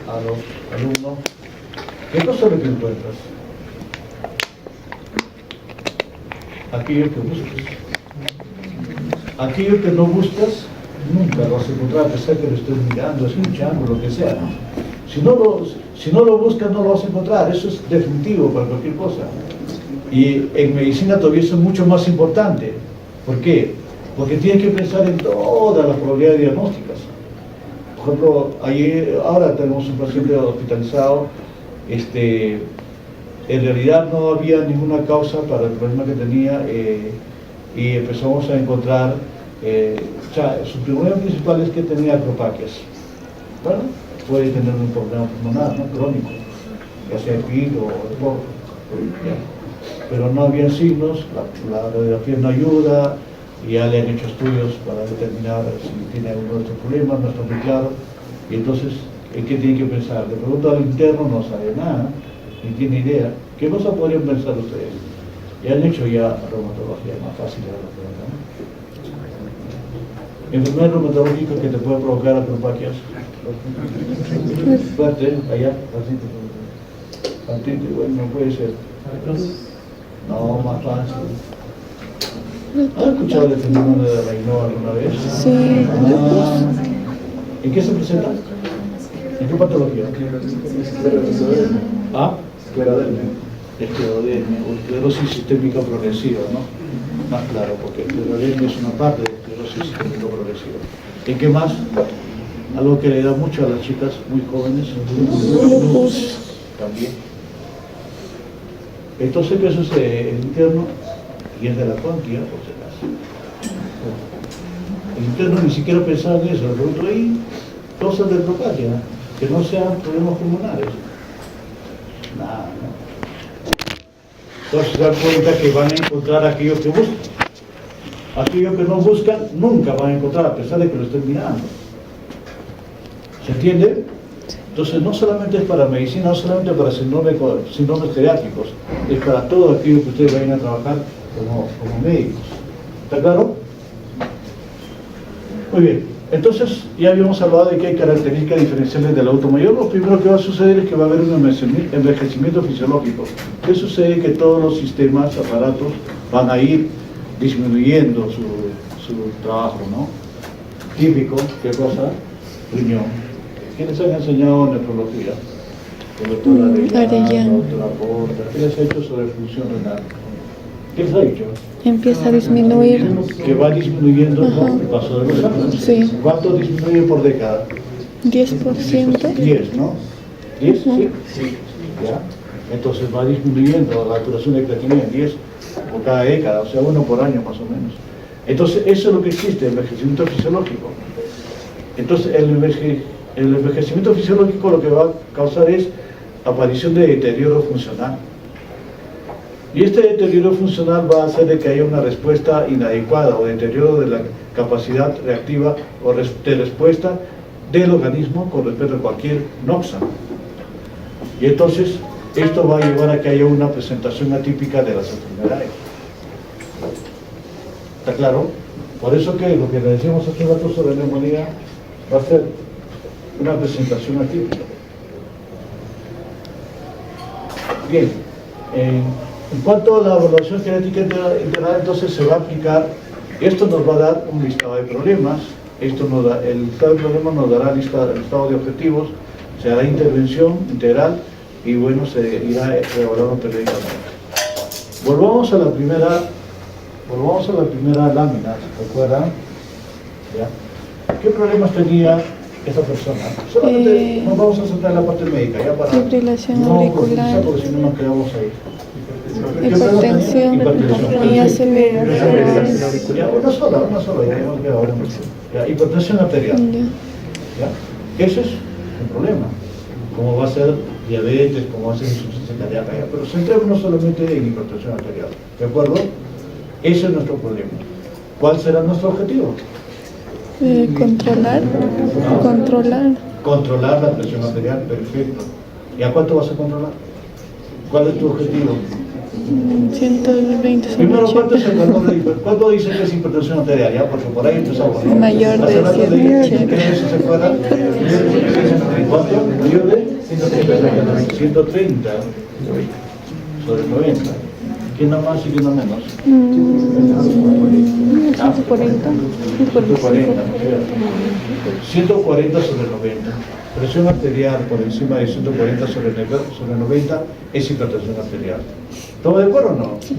a los alumnos, ¿qué cosa es lo que encuentras? Aquello que buscas. Aquello que no buscas, nunca lo vas a encontrar, a pesar que lo estés mirando, escuchando, lo que sea, ¿no? Si no lo buscas, no lo vas a encontrar. Eso es definitivo para cualquier cosa. Y en medicina todavía eso es mucho más importante. ¿Por qué? Porque tienes que pensar en todas las probabilidades diagnósticas. Por ejemplo, ahora tenemos un paciente hospitalizado. En realidad no había ninguna causa para el problema que tenía y empezamos a encontrar, o sea, su problema principal es que tenía acropaquias. Bueno, puede tener un problema pulmonar, ¿no? Crónico, ya sea PIT o EPOC, pero no había signos, la radiografía no ayuda, y ya le han hecho estudios para determinar si tiene alguno de estos problemas, no está muy claro, y entonces, ¿en qué tiene que pensar? Le pregunto al interno, no sabe nada, ni tiene idea. ¿Qué cosa podrían pensar ustedes? Ya han hecho ya reumatología, más fácil de la pregunta, ¿no? Enfermedad reumatológica que te puede provocar acropaquias. Fuerte, allá, artritis, bueno, no puede ser. No, más fácil. ¿Has escuchado el fenómeno de Raynaud alguna vez? Sí. ¿En qué se presenta? ¿En qué patología? ¿Ah? Esclerodermia o esclerosis sistémica progresiva, ¿no? Más claro, porque esclerodermia es una parte de esclerosis sistémica progresiva. ¿En qué más? Algo que le da mucho a las chicas muy jóvenes, lupus también. Entonces, ¿qué sucede? El interno, y es de la cuantía, por si acaso. El interno ni siquiera pensaba en eso, le pregunto ahí, cosas de acropaquia, que no sean problemas pulmonares. Nada, ¿no? Entonces se dan cuenta que van a encontrar aquello que buscan. Aquello que no buscan, nunca van a encontrar, a pesar de que lo estén mirando. ¿Se entiende? Entonces no solamente es para medicina, no solamente para síndromes geriátricos, es para todo aquello que ustedes vayan a trabajar como médicos. ¿Está claro? Muy bien. Entonces, ya habíamos hablado de que hay características diferenciales del adulto mayor. Lo primero que va a suceder es que va a haber un envejecimiento fisiológico. ¿Qué sucede? Que todos los sistemas, aparatos, van a ir disminuyendo su trabajo, ¿no? Típico, ¿qué cosa? Riñón. ¿Quiénes han enseñado nefrología? La doctora Arellano, la doctora Porta. ¿Qué les ha hecho sobre función renal? ¿Qué les ha dicho? Empieza a disminuir. Que va disminuyendo con el paso de los años. Sí. ¿Cuánto disminuye por década? 10%. 10, ¿no? 10, sí. ¿Ya? Entonces va disminuyendo la duración de creatinina en 10 por cada década, o sea, 1 por año más o menos. Entonces, eso es lo que existe, el envejecimiento fisiológico. Entonces, el envejecimiento fisiológico lo que va a causar es aparición de deterioro funcional. Y este deterioro funcional va a hacer de que haya una respuesta inadecuada o deterioro de la capacidad reactiva o de respuesta del organismo con respecto a cualquier noxa. Y entonces esto va a llevar a que haya una presentación atípica de las enfermedades. ¿Está claro? Por eso que lo que le decíamos hace un rato sobre neumonía va a ser una presentación atípica. Bien. En cuanto a la evaluación genética integral, entonces se va a aplicar, esto nos va a dar un listado de problemas, el listado de problemas nos dará el listado de objetivos, se hará intervención integral y bueno, se irá evaluando periódicamente. Volvamos a la primera lámina, ¿se acuerdan? ¿Ya? ¿Qué problemas tenía esta persona? Solamente nos vamos a centrar en la parte médica, ya para fibrilación no auricular, porque si no nos quedamos ahí. hipertensión y aceleración. Ya, una sola, ya hemos quedado ahora. Ya, hipertensión arterial. ¿Ya? Ese es un problema. Como va a ser diabetes, como va a ser insuficiencia cardíaca, ya. Pero centrémonos solamente en hipertensión arterial. ¿De acuerdo? Ese es nuestro problema. ¿Cuál será nuestro objetivo? Controlar la presión arterial, perfecto. ¿Y a cuánto vas a controlar? ¿Cuál es tu objetivo? 120 sobre Primero, ¿cuánto 80. es el valor de ¿cuánto dice que es hipertensión arterial? Ya, porque por ahí empezamos, ¿no? Mayor de Hace rato 180. ¿qué es eso se acuerda? ¿Cuánto? Mayor de 130 sobre 90. ¿Quién da más y quién da menos? 140. 140, ¿no es cierto? 140 sobre 90. Presión arterial por encima de 140 sobre 90 es hipertensión arterial. ¿Estamos de acuerdo o no? Si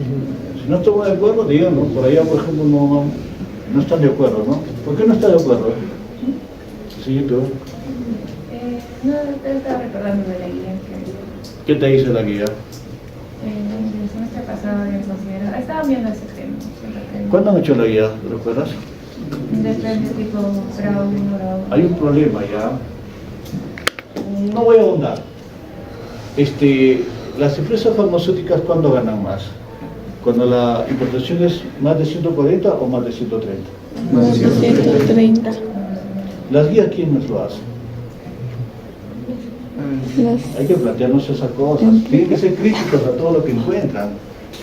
no estamos de acuerdo, díganos. Por allá, por ejemplo, no están de acuerdo, ¿no? ¿Por qué no está de acuerdo? Sí, tú. No, te estaba recordando de la guía. ¿Qué te dice la guía? El semestre pasado habían considerado, estaban viendo ese tema. ¿Cuándo han hecho la guía? ¿Recuerdas? Depende tipo grado 1, grado 2. Hay un problema ya. No voy a ahondar. Las empresas farmacéuticas, ¿cuándo ganan más? ¿Cuando la importación es más de 140 o más de 130? Más de 130. ¿Las guías quiénes lo hacen? Hay que plantearnos esas cosas. Tienen que ser críticos a todo lo que encuentran.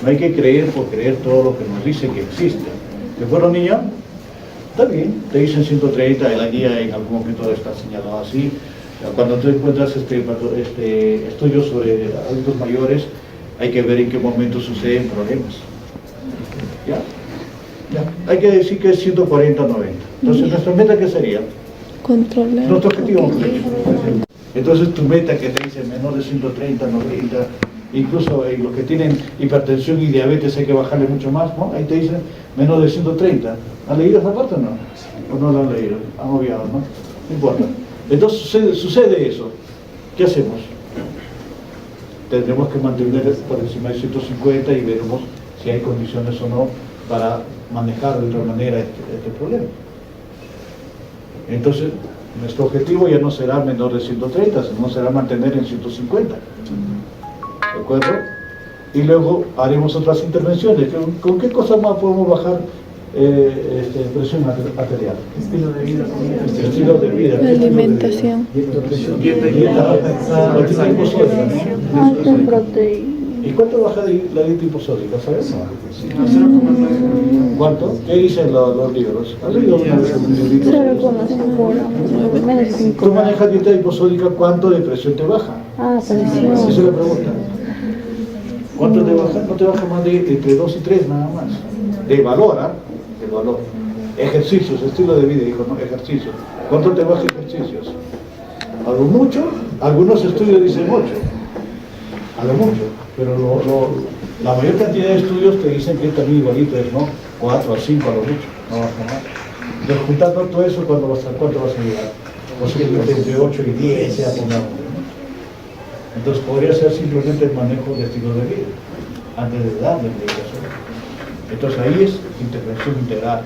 No hay que creer por creer todo lo que nos dicen que existe. ¿De acuerdo, niño? Está bien, te dicen 130, en la guía en algún momento está señalado así. Cuando tú encuentras estudios sobre adultos mayores, hay que ver en qué momento suceden problemas. ¿Ya? Hay que decir que es 140 90. Entonces, ¿nuestra meta qué sería? Controlar. Nuestro objetivo. Entonces, tu meta que te dice menor de 130, 90, incluso los que tienen hipertensión y diabetes hay que bajarle mucho más, ¿no? Ahí te dicen menor de 130. ¿Han leído esa parte o no? ¿O no lo han leído? Han obviado, ¿no? No importa. Entonces sucede eso. ¿Qué hacemos? Tendremos que mantener por encima de 150 y veremos si hay condiciones o no para manejar de otra manera este problema. Entonces, nuestro objetivo ya no será menor de 130, sino será mantener en 150. ¿De acuerdo? Y luego haremos otras intervenciones. ¿Con qué cosas más podemos bajar presión arterial? Estilo de vida. Estilo de vida. Alimentación. Dieta hiposódica, ¿no? Alta en proteína. ¿Y cuánto baja la dieta hiposódica? ¿Sabes? 0,9. ¿Cuánto? ¿Qué dicen los libros? ¿Has leído una vez un librito? 0,5 menos de 5. Tú manejas dieta hiposódica, ¿cuánto de presión te baja? Ah, presión. Esa es la pregunta. ¿Cuánto te baja? No te baja más de entre 2 y 3 nada más. De valor, ¿ah? De valor. Ejercicios, estilo de vida, dijo, no, ejercicios. ¿Cuánto te baja ejercicios? ¿A lo mucho? Algunos estudios dicen 8. A lo mucho. Pero la mayor cantidad de estudios te dicen que es también igualito, es, ¿no? 4 a 5 a lo mucho. No baja más. Entonces, juntando todo eso, ¿cuánto vas a llegar? Posiblemente entre 8 y 10, sea pongamos. Entonces podría ser simplemente el manejo de estilo de vida, antes de darle medicación. Entonces ahí es intervención integral.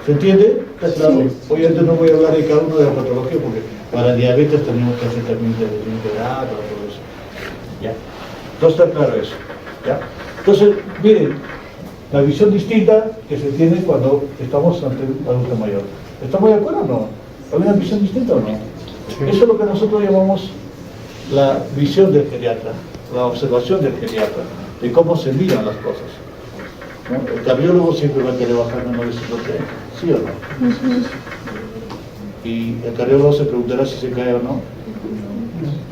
¿Se entiende? ¿Está claro? Sí. Obviamente no voy a hablar de cada uno de la patología, porque para diabetes tenemos que hacer también intervención integral, para todo eso. ¿Ya? Entonces está claro eso. ¿Ya? Entonces, miren, la visión distinta que se tiene cuando estamos ante un adulto mayor. ¿Estamos de acuerdo o no? ¿Hay una visión distinta o no? Eso es lo que nosotros llamamos la visión del geriatra, la observación del geriatra, de cómo se miran las cosas. ¿No? El cardiólogo siempre va a querer bajar menos de 130, ¿sí o no? Y el cardiólogo se preguntará si se cae o no.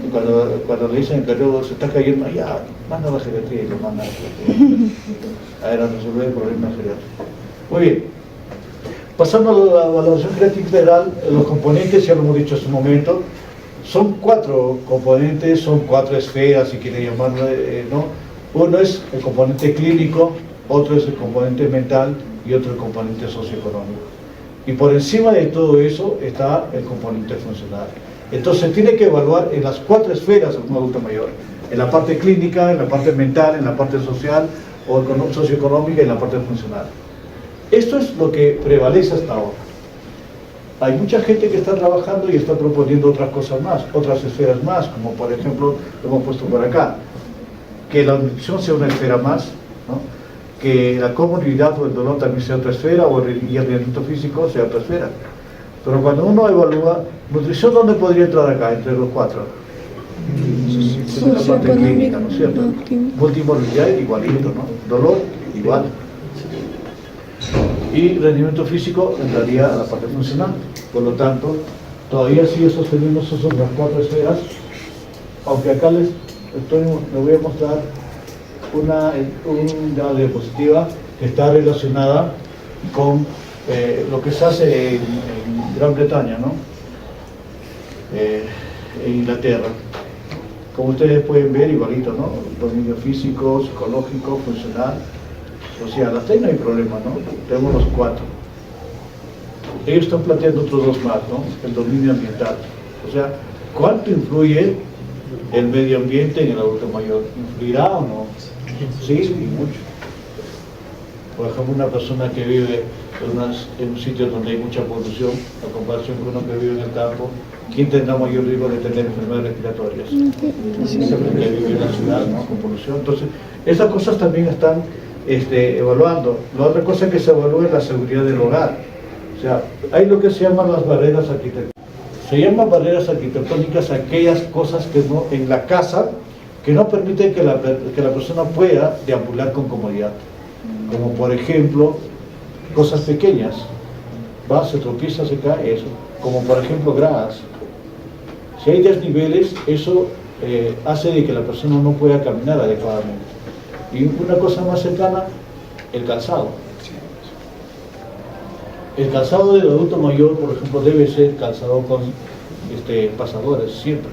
Y cuando le dicen al cardiólogo se está cayendo, ya, manda a la geriatría y lo manda a la geriatría. A ver, a resolver el problema geriátrico. Muy bien. Pasando a la valoración geriátrica integral, los componentes, ya lo hemos dicho hace un momento, son 4 componentes, son 4 esferas, si quiere llamarlo, ¿no? Uno es el componente clínico, otro es el componente mental y otro el componente socioeconómico. Y por encima de todo eso está el componente funcional. Entonces se tiene que evaluar en las 4 esferas de un adulto mayor, en la parte clínica, en la parte mental, en la parte social o socioeconómica y en la parte funcional. Esto es lo que prevalece hasta ahora. Hay mucha gente que está trabajando y está proponiendo otras cosas más, otras esferas más, como por ejemplo, lo hemos puesto por acá, que la nutrición sea una esfera más, ¿no? Que la comorbilidad o el dolor también sea otra esfera, y el rendimiento físico sea otra esfera. Pero cuando uno evalúa, nutrición, ¿dónde podría entrar acá, entre los 4? En la parte clínica, ¿no es cierto? Multimorbilidad igualito, ¿no? Dolor igual. Y rendimiento físico entraría a la parte funcional. Por lo tanto, todavía sigue sosteniendo esas son las 4 esferas, aunque acá les voy a mostrar una diapositiva que está relacionada con lo que se hace en Gran Bretaña, ¿no? En Inglaterra. Como ustedes pueden ver, igualito, ¿no? Dominio físico, psicológico, funcional, social. Hasta ahí no hay problema, ¿no? Tenemos los 4. Ellos están planteando otros 2 más, ¿no? El dominio ambiental. O sea, ¿cuánto influye el medio ambiente en el adulto mayor? ¿Influirá o no? Sí, y mucho. Por ejemplo, una persona que vive en un sitio donde hay mucha polución, a comparación con uno que vive en el campo, ¿quién tendrá mayor riesgo de tener enfermedades respiratorias? El que vive en la ciudad, ¿no? Con polución. Entonces, esas cosas también están evaluando. La otra cosa que se evalúa es la seguridad del hogar. O sea, hay lo que se llaman las barreras arquitectónicas. Se llaman barreras arquitectónicas aquellas cosas que no, en la casa que no permiten que la persona pueda deambular con comodidad. Como por ejemplo, cosas pequeñas, va, se tropieza, se cae, eso. Como por ejemplo gradas. Si hay desniveles, eso hace de que la persona no pueda caminar adecuadamente. Y una cosa más cercana, el calzado. El calzado del adulto mayor, por ejemplo, debe ser calzado con pasadores, siempre.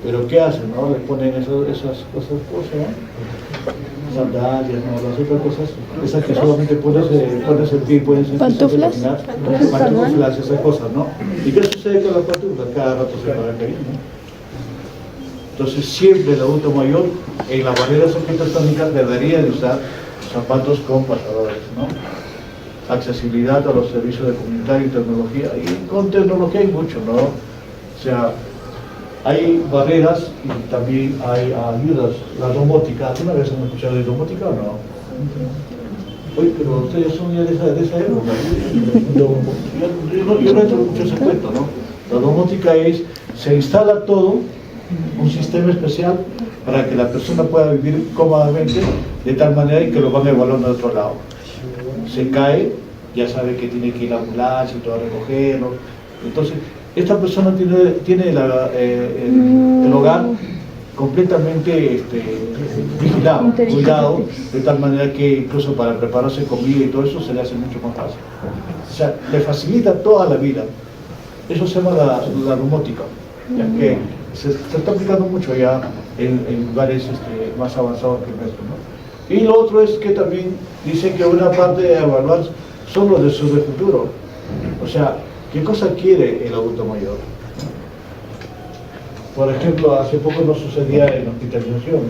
Pero ¿qué hacen? ¿No? Le ponen esas cosas, ¿no? Sandalias, ¿no? Las otras cosas, esas que solamente pones el pie y puedes ¿Pantuflas? Caminar. Pantuflas, esas cosas, ¿no? ¿Y qué sucede con las pantuflas? Cada rato se van a caer, ¿no? Entonces siempre el adulto mayor en las barreras arquitectónicas debería de usar zapatos con pasadores, ¿no? Accesibilidad a los servicios de comunitario y tecnología. Y con tecnología hay mucho, ¿no? O sea, hay barreras y también hay ayudas. La domótica, ¿alguna vez han escuchado de domótica o no? Oye, pero ustedes son ya de esa época. Yo no he hecho mucho ese cuento, ¿no? La domótica es, se instala todo, un sistema especial para que la persona pueda vivir cómodamente de tal manera y que lo van evaluando de otro lado. Se cae, ya sabe que tiene que ir a la ambulancia y todo a recogerlo. Entonces, esta persona tiene el hogar completamente vigilado, cuidado, de tal manera que incluso para prepararse comida y todo eso se le hace mucho más fácil. O sea, le facilita toda la vida. Eso se llama la domótica, ya que se está aplicando mucho ya en lugares más avanzados que el nuestro, ¿no? Y lo otro es que también dicen que una parte de evaluar son los deseos del futuro. O sea, ¿qué cosa quiere el adulto mayor? Por ejemplo, hace poco nos sucedía en hospitalización.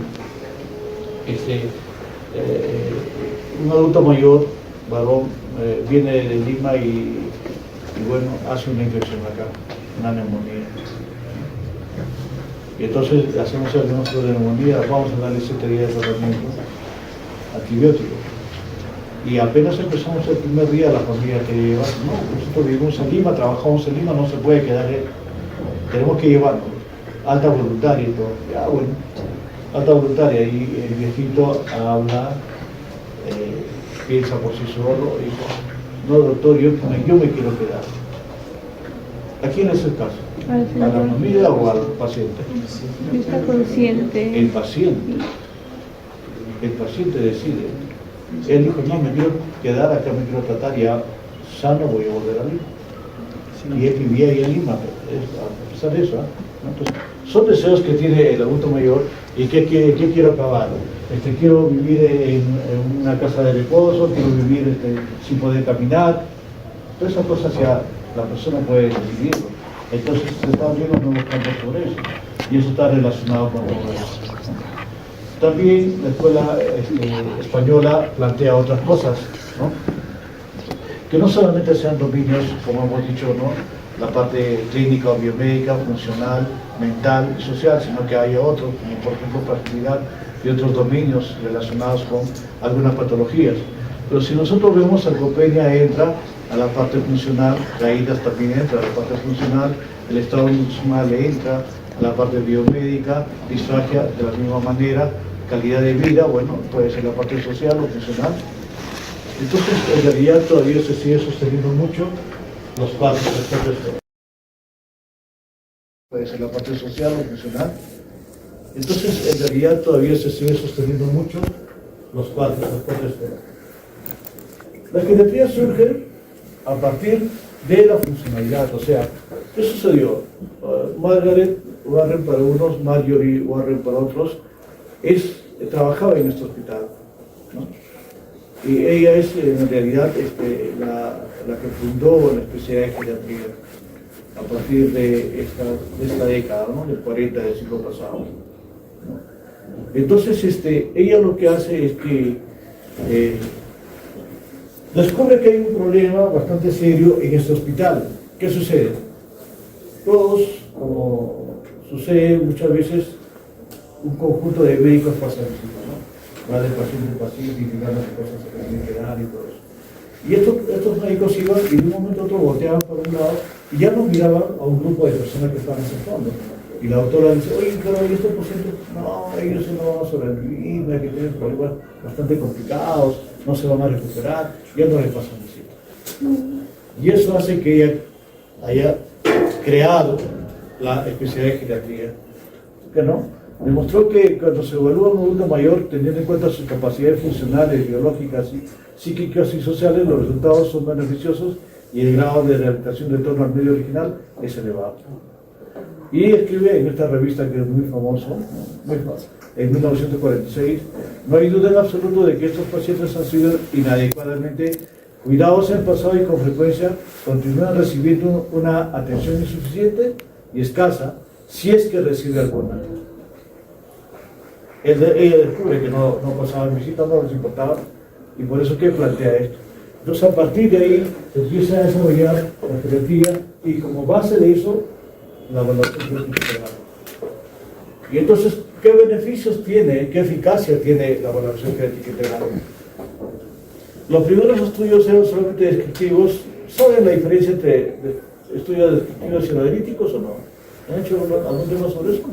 Un adulto mayor, varón, viene de Lima y bueno, hace una infección acá, una neumonía. Y entonces hacemos el diagnóstico de neumonía, vamos a darle 7 días de tratamiento antibiótico. Y apenas empezamos el primer día, la familia quería llevar, no, nosotros vivimos en Lima, trabajamos en Lima, no se puede quedar, tenemos que llevarlo, alta voluntaria y todo. Ya bueno, alta voluntaria, y el viejito habla, piensa por sí solo, y dice, no doctor, yo me quiero quedar. ¿A quién es el caso? ¿A la familia o al paciente? Está consciente. El paciente decide. Él dijo, no, me quiero quedar acá, me quiero tratar, ya sano voy a volver a Lima. Y él vivía ahí en Lima, a pesar de eso, ¿no? Entonces, son deseos que tiene el adulto mayor. ¿Y qué quiero acabar? Quiero vivir en una casa de reposo, quiero vivir sin poder caminar. Todas esas cosas ya la persona puede decidirlo. Entonces se están abriendo nuevos campos sobre eso. Y eso está relacionado con todo eso. También la escuela española plantea otras cosas, ¿no? Que no solamente sean dominios, como hemos dicho, ¿no? La parte clínica o biomédica, funcional, mental y social, sino que haya otros, como por ejemplo fertilidad y otros dominios relacionados con algunas patologías. Pero si nosotros vemos, sarcopenia entra a la parte funcional, caídas también entra a la parte funcional, el estado nutricional entra a la parte biomédica, disfagia de la misma manera, calidad de vida, bueno, puede ser la parte social o funcional. Entonces, en realidad todavía se sigue sosteniendo mucho los cuadros de respuesta. Puede ser la parte social o funcional. Entonces, en realidad todavía se sigue sosteniendo mucho los cuadros de respuesta. La geriatría surge a partir de la funcionalidad, o sea, ¿qué sucedió? Margaret Warren para unos, Marjorie Warren para otros, trabajaba en este hospital, ¿no? Y ella es en realidad la que fundó la especialidad de geriatría a partir de esta década, ¿no? Del 40 del siglo pasado, ¿no? Entonces, ella lo que hace es que descubre que hay un problema bastante serio en este hospital. ¿Qué sucede? Todos, como sucede muchas veces, un conjunto de médicos pasa visita, ¿no? Va de paciente en paciente, indicando qué cosas se tienen que dar y todo eso. Y estos médicos iban y de un momento a otro volteaban por un lado y ya no miraban a un grupo de personas que estaban en ese fondo. Y la doctora dice, oye, pero ¿y estos pacientes? No, ellos no van a sobrevivir, que tienen problemas bastante complicados, no se van a recuperar, ya no les pasan visita. Y eso hace que ella haya creado la especialidad de geriatría. ¿Que no? Demostró que cuando se evalúa un adulto mayor, teniendo en cuenta sus capacidades funcionales, biológicas, psíquicas y sociales, los resultados son beneficiosos y el grado de rehabilitación de torno al medio original es elevado. Y escribe en esta revista que es muy famoso, en 1946, no hay duda en absoluto de que estos pacientes han sido inadecuadamente cuidados en el pasado y con frecuencia continúan recibiendo una atención insuficiente y escasa, si es que recibe alguna. Ella descubre que no pasaban visitas, no les importaba, y por eso que plantea esto. Entonces, a partir de ahí, se empieza a desarrollar la geriatría y como base de eso, la evaluación genética integral. Y entonces, ¿qué beneficios tiene, qué eficacia tiene la evaluación genética integral? Los primeros estudios eran solamente descriptivos. ¿Saben la diferencia entre estudios descriptivos y analíticos o no? ¿Han hecho algún tema sobre eso?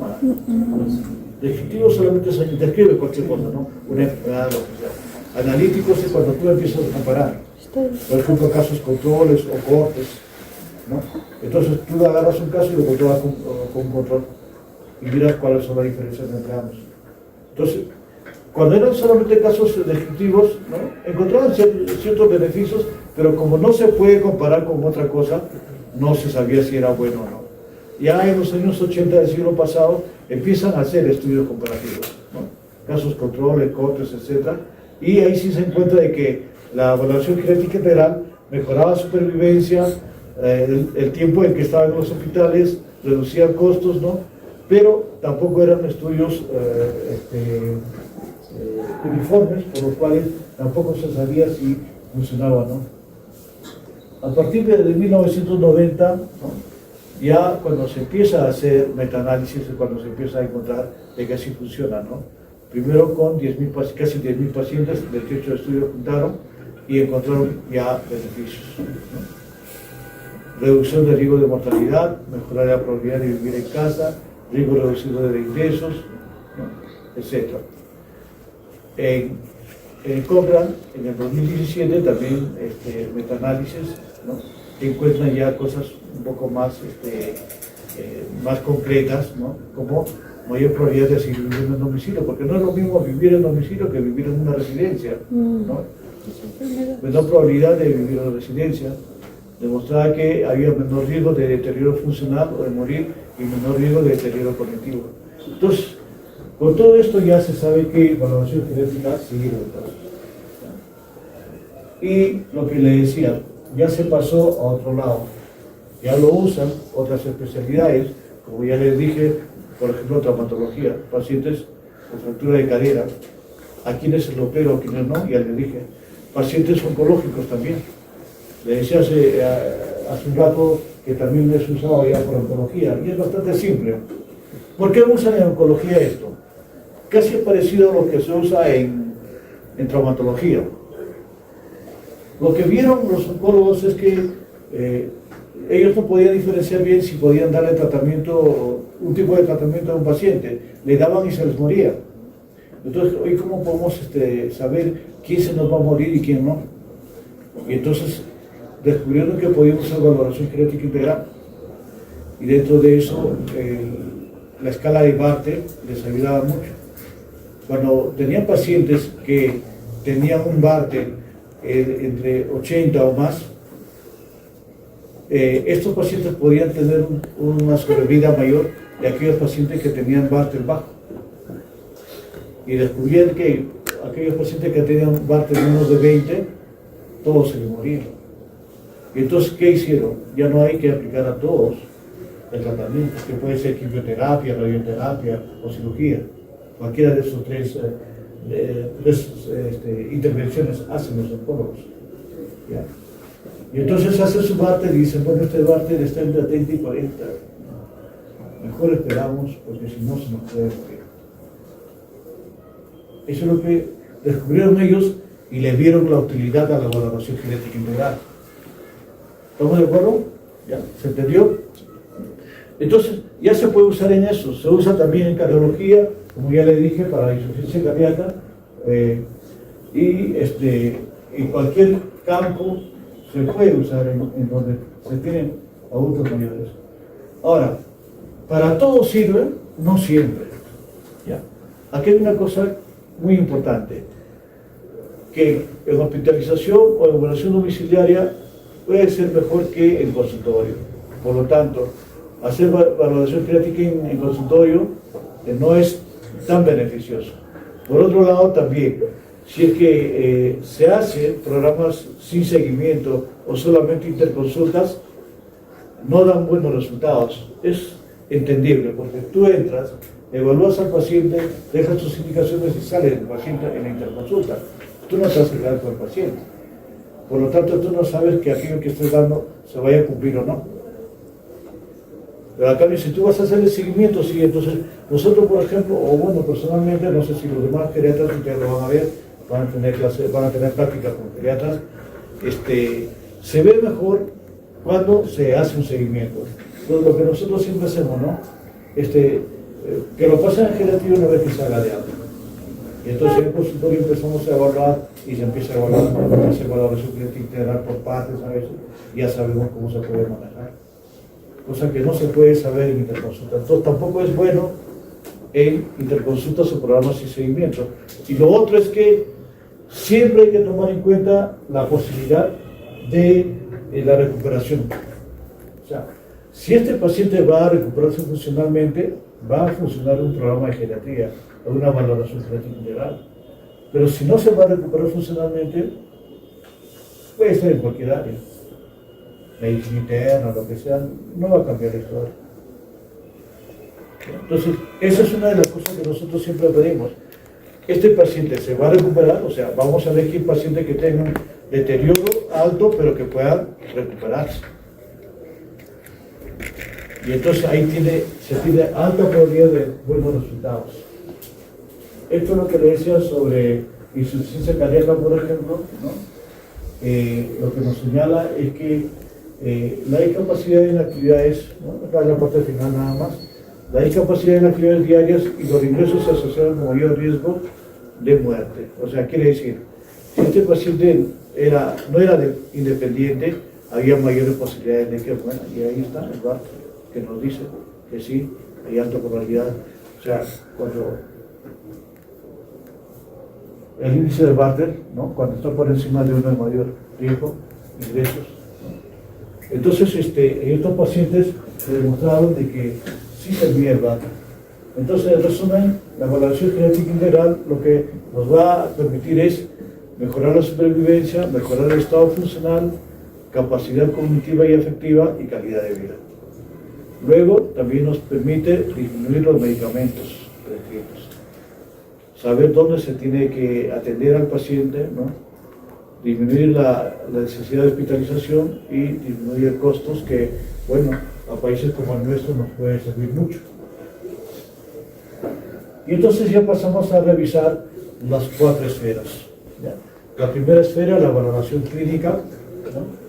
Descriptivo solamente se describe cualquier cosa, ¿no? Una enfermedad, lo que sea. Analíticos es cuando tú empiezas a comparar. Por ejemplo, casos controles o cortes, ¿no? Entonces tú agarras un caso y lo controlas con control y miras cuáles son las diferencias entre ambos. Entonces, cuando eran solamente casos descriptivos, ¿no? Encontraban ciertos beneficios, pero como no se puede comparar con otra cosa, no se sabía si era bueno o no. Ya en los años 80 del siglo pasado empiezan a hacer estudios comparativos, ¿no? Casos controles, cortes, etc. Y ahí sí se encuentra de que la evaluación genética integral mejoraba supervivencia, el tiempo en que estaban en los hospitales, reducía costos, ¿no? Pero tampoco eran estudios uniformes, por los cuales tampoco se sabía si funcionaba o no. A partir de 1990, ¿no? Ya cuando se empieza a hacer metaanálisis es cuando se empieza a encontrar de que así funciona, ¿no? Primero con casi 10.000 pacientes, 28 estudios juntaron y encontraron ya beneficios, ¿no? Reducción del riesgo de mortalidad, mejorar la probabilidad de vivir en casa, riesgo reducido de ingresos, ¿no? Etc. En Cochrane, en el 2017 también metaanálisis, ¿no? Encuentran ya cosas un poco más, más concretas, ¿no? Como mayor probabilidad de seguir viviendo en domicilio, porque no es lo mismo vivir en domicilio que vivir en una residencia, ¿no? Menor probabilidad de vivir en residencia, demostraba que había menor riesgo de deterioro funcional o de morir y menor riesgo de deterioro cognitivo. Entonces, con todo esto ya se sabe que evaluación genética sigue. Y lo que le decía, ya se pasó a otro lado, ya lo usan otras especialidades, como ya les dije, por ejemplo, traumatología, pacientes con fractura de cadera, a quienes se lo opero, a quienes no, ya les dije, pacientes oncológicos también. Le decía hace un rato que también es usado ya por oncología, y es bastante simple. ¿Por qué usan en oncología esto? Casi es parecido a lo que se usa en traumatología. Lo que vieron los oncólogos es que ellos no podían diferenciar bien si podían darle tratamiento, un tipo de tratamiento a un paciente. Le daban y se les moría. Entonces, hoy ¿cómo podemos saber quién se nos va a morir y quién no? Y entonces descubrieron que podíamos hacer valoración genética integral. Y dentro de eso, la escala de Bartel les ayudaba mucho. Cuando tenían pacientes que tenían un Bartel entre 80 o más, estos pacientes podían tener una sobrevida mayor de aquellos pacientes que tenían Bartel bajo. Y descubrieron que aquellos pacientes que tenían un Bartel menos de 20, todos se les morían. Y entonces, ¿qué hicieron? Ya no hay que aplicar a todos el tratamiento, que puede ser quimioterapia, radioterapia o cirugía. Cualquiera de esos tres intervenciones hacen los oncólogos. ¿Ya? Y entonces hacen su barter y dicen, bueno, este barter está entre 30 y 40. Mejor esperamos porque si no se nos puede morir. Eso es lo que descubrieron ellos y le vieron la utilidad a la valoración genética integral. ¿Estamos de acuerdo? ¿Ya? ¿Se entendió? Entonces, ya se puede usar en eso. Se usa también en cardiología, como ya le dije, para la insuficiencia cardíaca. Y en cualquier campo se puede usar en donde se tienen adultos mayores. Ahora, para todo sirve, no siempre. ¿Ya? Aquí hay una cosa muy importante, que en hospitalización o en evaluación domiciliaria puede ser mejor que en consultorio. Por lo tanto, hacer valoración genética en consultorio no es tan beneficioso. Por otro lado, también, si es que se hacen programas sin seguimiento o solamente interconsultas, no dan buenos resultados. Es entendible, porque tú entras, evalúas al paciente, dejas tus indicaciones y sale el paciente en la interconsulta. Tú no estás quedando con el paciente. Por lo tanto, tú no sabes que aquello que estés dando se vaya a cumplir o no. Pero a cambio, si tú vas a hacer el seguimiento, sí, entonces nosotros, por ejemplo, o bueno, personalmente, no sé si los demás geriatras ustedes lo van a ver, van a tener clases, van a tener prácticas con geriatras, se ve mejor cuando se hace un seguimiento. Entonces, lo que nosotros siempre hacemos, ¿no? Que lo pasen en geriatría una vez que se haga de algo. Y entonces en el consultorio empezamos a evaluar y se empieza a evaluar, se evalúa su genética integral por partes a veces, y ya sabemos cómo se puede manejar. Cosa que no se puede saber en interconsulta. Entonces tampoco es bueno en interconsultas o programas y seguimiento. Y lo otro es que siempre hay que tomar en cuenta la posibilidad de la recuperación. O sea, si este paciente va a recuperarse funcionalmente, va a funcionar un programa de geriatría o una valoración genética integral. Pero si no se va a recuperar funcionalmente, puede estar en cualquier área. Medicina interna, lo que sea, no va a cambiar la historia. Entonces, esa es una de las cosas que nosotros siempre pedimos. Este paciente se va a recuperar, o sea, vamos a ver que un paciente que tenga un deterioro alto, pero que pueda recuperarse. Y entonces ahí se tiene alta probabilidad de buenos resultados. Esto es lo que le decía sobre insuficiencia cardíaca, por ejemplo, ¿no? Lo que nos señala es que la discapacidad en actividades, ¿no? Acá en la parte final nada más, la discapacidad en actividades diarias y los ingresos se asociaron con mayor riesgo de muerte. O sea, quiere decir, si este paciente no era independiente, había mayores posibilidades de que muera. Y ahí está el dato que nos dice que sí, hay alta probabilidad. O sea, cuando el índice de Barter, ¿no? Cuando está por encima de uno de mayor riesgo, ingresos. ¿No? Entonces, en estos pacientes se demostraron de que sí servía el Barter. Entonces, en resumen, la valoración genética integral lo que nos va a permitir es mejorar la supervivencia, mejorar el estado funcional, capacidad cognitiva y afectiva y calidad de vida. Luego, también nos permite disminuir los medicamentos prescritos, saber dónde se tiene que atender al paciente, ¿no? Disminuir la necesidad de hospitalización y disminuir costos que, bueno, a países como el nuestro nos puede servir mucho. Y entonces ya pasamos a revisar las 4 esferas. ¿Ya? La primera esfera, la valoración clínica, ¿no?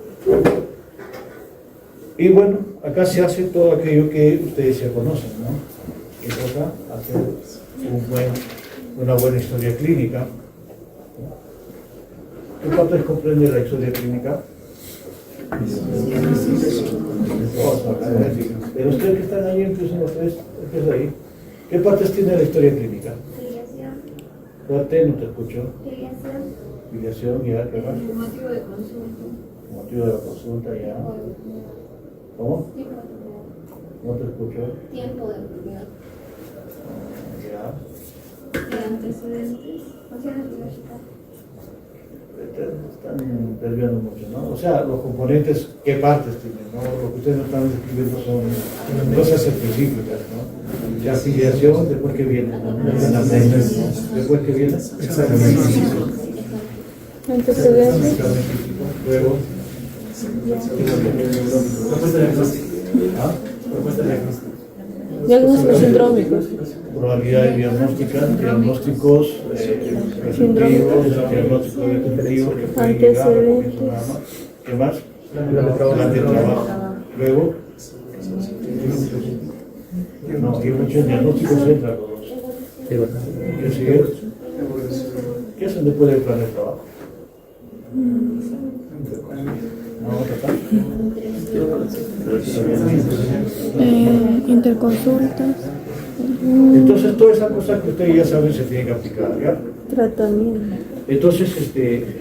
Y bueno, acá se hace todo aquello que ustedes ya conocen, ¿no? Que toca hacer una buena historia clínica. ¿Qué partes comprende la historia clínica? Pero ustedes que están ahí, empiezan los tres, empieza ahí. ¿Qué partes tiene la historia clínica? Filiación. Fuerte, no te escucho. Filiación. Filiación, ya, ¿qué más? El motivo de consulta. Motivo de la consulta, ya. ¿Cómo? No te escucho. Tiempo de enfermedad. Ya. Y antecedentes. Funciones biológicas. están desviando mucho, ¿no? O sea, los componentes, ¿qué partes tienen? ¿No? Lo que ustedes no están describiendo son cosas específicas, ¿no? La afiliación, después que viene, después que viene, Antecedentes. luego, Diagnósticos sindrómicos. probabilidades diagnósticas, diagnósticos presuntivos, diagnósticos definitivos que pueden llegar a cualquier programa. ¿Qué más? Plan de trabajo. Luego, no, y muchos diagnósticos entran los dos. ¿Qué sigue? ¿Qué hacen después del plan de trabajo? No, Interconsultas. entonces, todas esas cosas que ustedes ya saben se tienen que aplicar, ¿ya? Tratamiento. Entonces,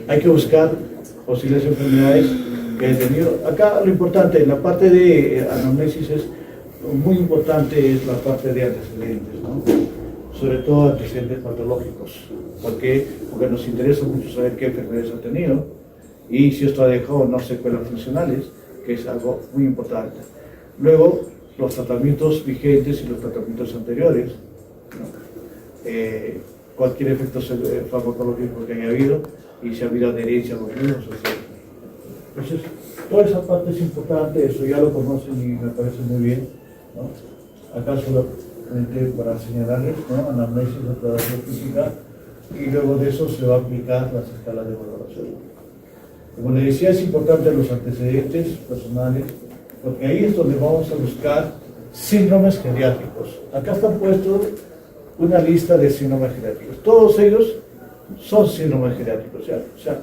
hay que buscar posibles enfermedades que he tenido. Acá lo importante, en la parte de anamnesis es muy importante es la parte de antecedentes, ¿no? Sobre todo antecedentes patológicos. ¿Por qué? Porque nos interesa mucho saber qué enfermedades ha tenido y si esto ha dejado o no secuelas funcionales, que es algo muy importante. Luego, los tratamientos vigentes y los tratamientos anteriores, ¿no? Cualquier efecto farmacológico que haya habido y si ha habido adherencia a los mismos, etc. Entonces, toda esa parte es importante, eso ya lo conocen y me parece muy bien, ¿no? Acá solamente para señalarles, ¿no? Anamnesis, declaración física, y luego de eso se va a aplicar las escalas de valoración. Como les decía, es importante los antecedentes personales, porque ahí es donde vamos a buscar síndromes geriátricos. Acá están puestos una lista de síndromes geriátricos. Todos ellos son síndromes geriátricos. O sea,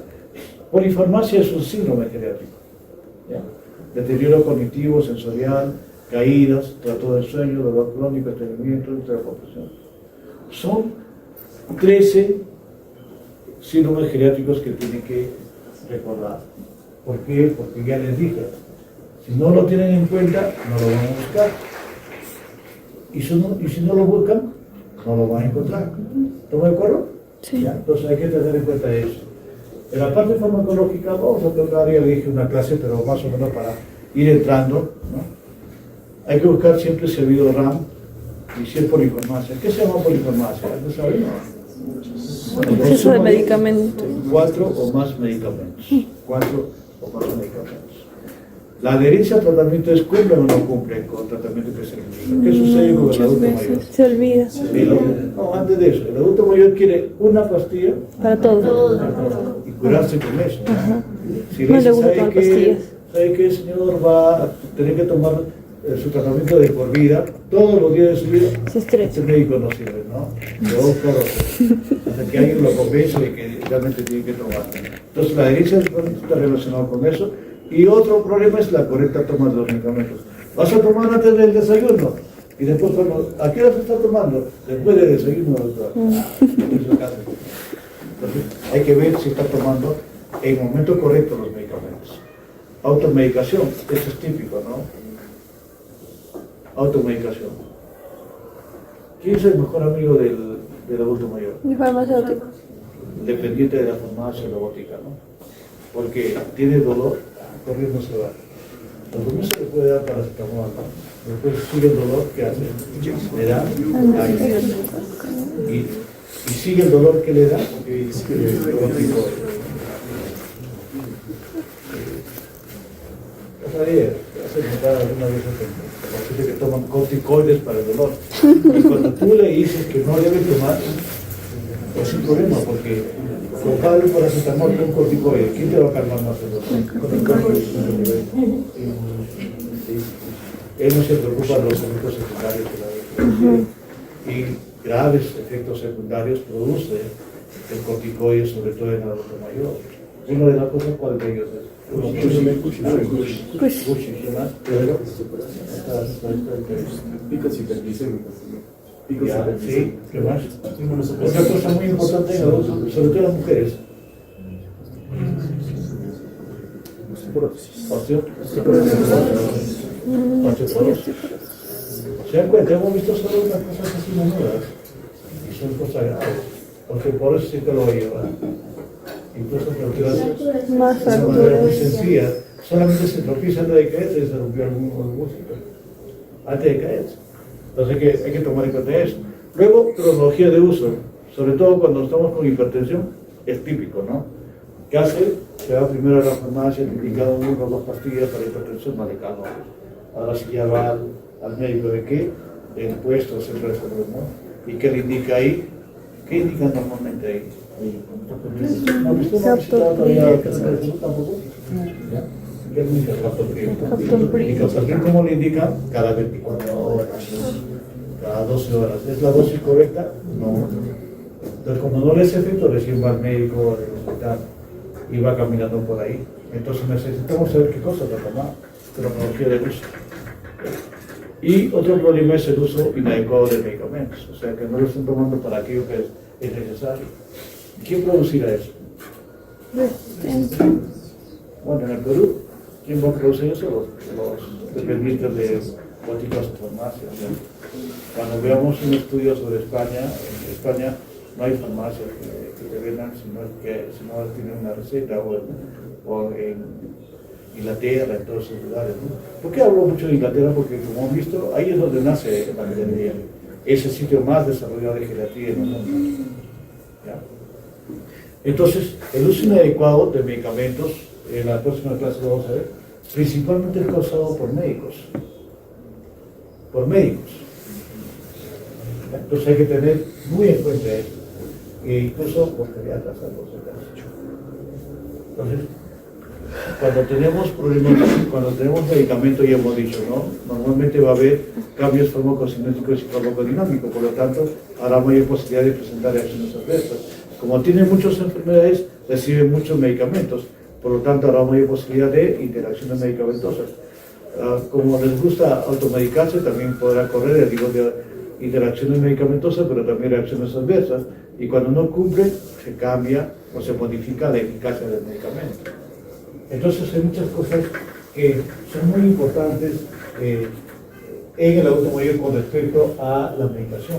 polifarmacia es un síndrome geriátrico, ¿ya? Deterioro cognitivo, sensorial, caídas, trastorno del sueño, dolor crónico, estreñimiento, ultrapopresión. Son 13 síndromes geriátricos que tienen que recordar. ¿Por qué? Porque ya les dije, si no lo tienen en cuenta, no lo van a buscar. Y si no lo buscan, no lo van a encontrar. ¿Estamos de acuerdo? Sí. ¿Ya? Entonces hay que tener en cuenta eso. En la parte farmacológica vamos a tocar, ya le dije una clase, pero más o menos para ir entrando, ¿no? Hay que buscar siempre si ha habido RAM y si es polifarmacia. ¿Qué se llama polifarmacia? ¿No saben? Exceso de medicamentos. 4 o más medicamentos. 4 o más medicamentos. La adherencia al tratamiento es cumplen o no cumplen con el tratamiento que se requiere. ¿Qué sucede con el adulto mayor? Se olvida. No, antes de eso, el adulto mayor quiere una pastilla Para todo. y curarse con eso, ¿no? Si No le dice, gusta ¿sabe tomar qué? pastillas. ¿Sabe qué, señor? Va a tener que tomar su tratamiento de por vida, todos los días de su vida. Se estresa. Este médico no sirve, ¿no? Le va a buscar otro. Hasta que alguien lo convence de que realmente tiene que tomar. Entonces, la adherencia está relacionada con eso. Y otro problema es la correcta toma de los medicamentos. ¿Vas a tomar antes del desayuno? Y después, ¿a qué hora se está tomando? Después del desayuno, doctor. Entonces, hay que ver si está tomando en el momento correcto los medicamentos. Automedicación, eso es típico, ¿no? Automedicación. ¿Quién es el mejor amigo del adulto mayor? Mi farmacéutico. Dependiente de la farmacia robótica, ¿no? Porque tiene dolor, corriendo se va. Lo primero se le puede dar paracetamol, ¿no? Después sigue el dolor, ¿qué hace? Le da y sigue el dolor que le da, hace notar alguna vez que toman corticoides para el dolor. Y cuando tú le dices que no debe tomar, es un problema porque compadre un paracetamol con corticoide, ¿quién te va a calmar más el dolor? Él no se preocupa de los efectos secundarios que la y graves efectos secundarios produce el corticoide, sobre todo en el adulto mayor. Una de las cosas, ¿cuál de ellos es? Sí, ¿qué más? Otra cosa muy importante en adultos, sobre todo las mujeres. Osteoporosis. ¿Se dan cuenta? Hemos visto solo unas cosas así menudas y son cosas graves. Osteoporosis sí que lo va a llevar. incluso fracturas Más de una manera muy fracturas. sencilla. Solamente se tropieza antes de caerse y se rompió algún músculo antes de caerse. Entonces hay que tomar en cuenta eso. Luego, cronología de uso, sobre todo cuando estamos con hipertensión, es típico, ¿no? ¿Qué hace? Se va primero a la farmacia, te indican 1 o 2 pastillas para hipertensión, no le cago. Ahora sí ya va al médico de qué, del puesto, centro de salud, ¿no? ¿Y qué le indica ahí? ¿Qué indican normalmente ahí? No, pues tú no has visitado todavía tampoco. ¿Ya? ¿Qué indica el captopril? ¿Y captopril cómo le indican? Cada 24 horas, cada 12 horas. ¿Es la dosis correcta? No. Entonces, cuando no le hace efecto, recién va al médico del hospital y va caminando por ahí. Entonces necesitamos saber qué cosa va a tomar, cronología del uso. Y otro problema es el uso inadecuado de medicamentos, o sea que no lo están tomando para aquello que es necesario. ¿Quién producirá eso? Resistencia. Bueno, en el Perú, ¿quién va a producir eso? Los dependientes de boticas o farmacias. ¿No? Cuando veamos un estudio sobre España, en España no hay farmacias que te vendan si no tienen una receta, o en Inglaterra, en todos esos lugares, ¿no? ¿Por qué hablo mucho de Inglaterra? Porque como han visto, ahí es donde nace la gelatina. Es el sitio más desarrollado de gelatina en el mundo. ¿Ya? Entonces, el uso inadecuado de medicamentos, en la próxima clase lo vamos a ver, principalmente es causado por médicos. Por médicos. ¿Ya? Entonces hay que tener muy en cuenta eso. E incluso por pediatras, algo se ha dicho. Entonces, cuando tenemos problemas, cuando tenemos medicamentos, ya hemos dicho, ¿no? Normalmente va a haber cambios farmacocinéticos y farmacodinámicos, por lo tanto, habrá mayor posibilidad de presentar reacciones adversas. Como tienen muchas enfermedades, reciben muchos medicamentos, por lo tanto, habrá mayor posibilidad de interacciones medicamentosas. Como les gusta automedicarse, también podrá correr el riesgo de interacciones medicamentosas, pero también reacciones adversas, y cuando no cumple, se cambia o se modifica la eficacia del medicamento. Entonces hay muchas cosas que son muy importantes en el adulto mayor con respecto a la medicación.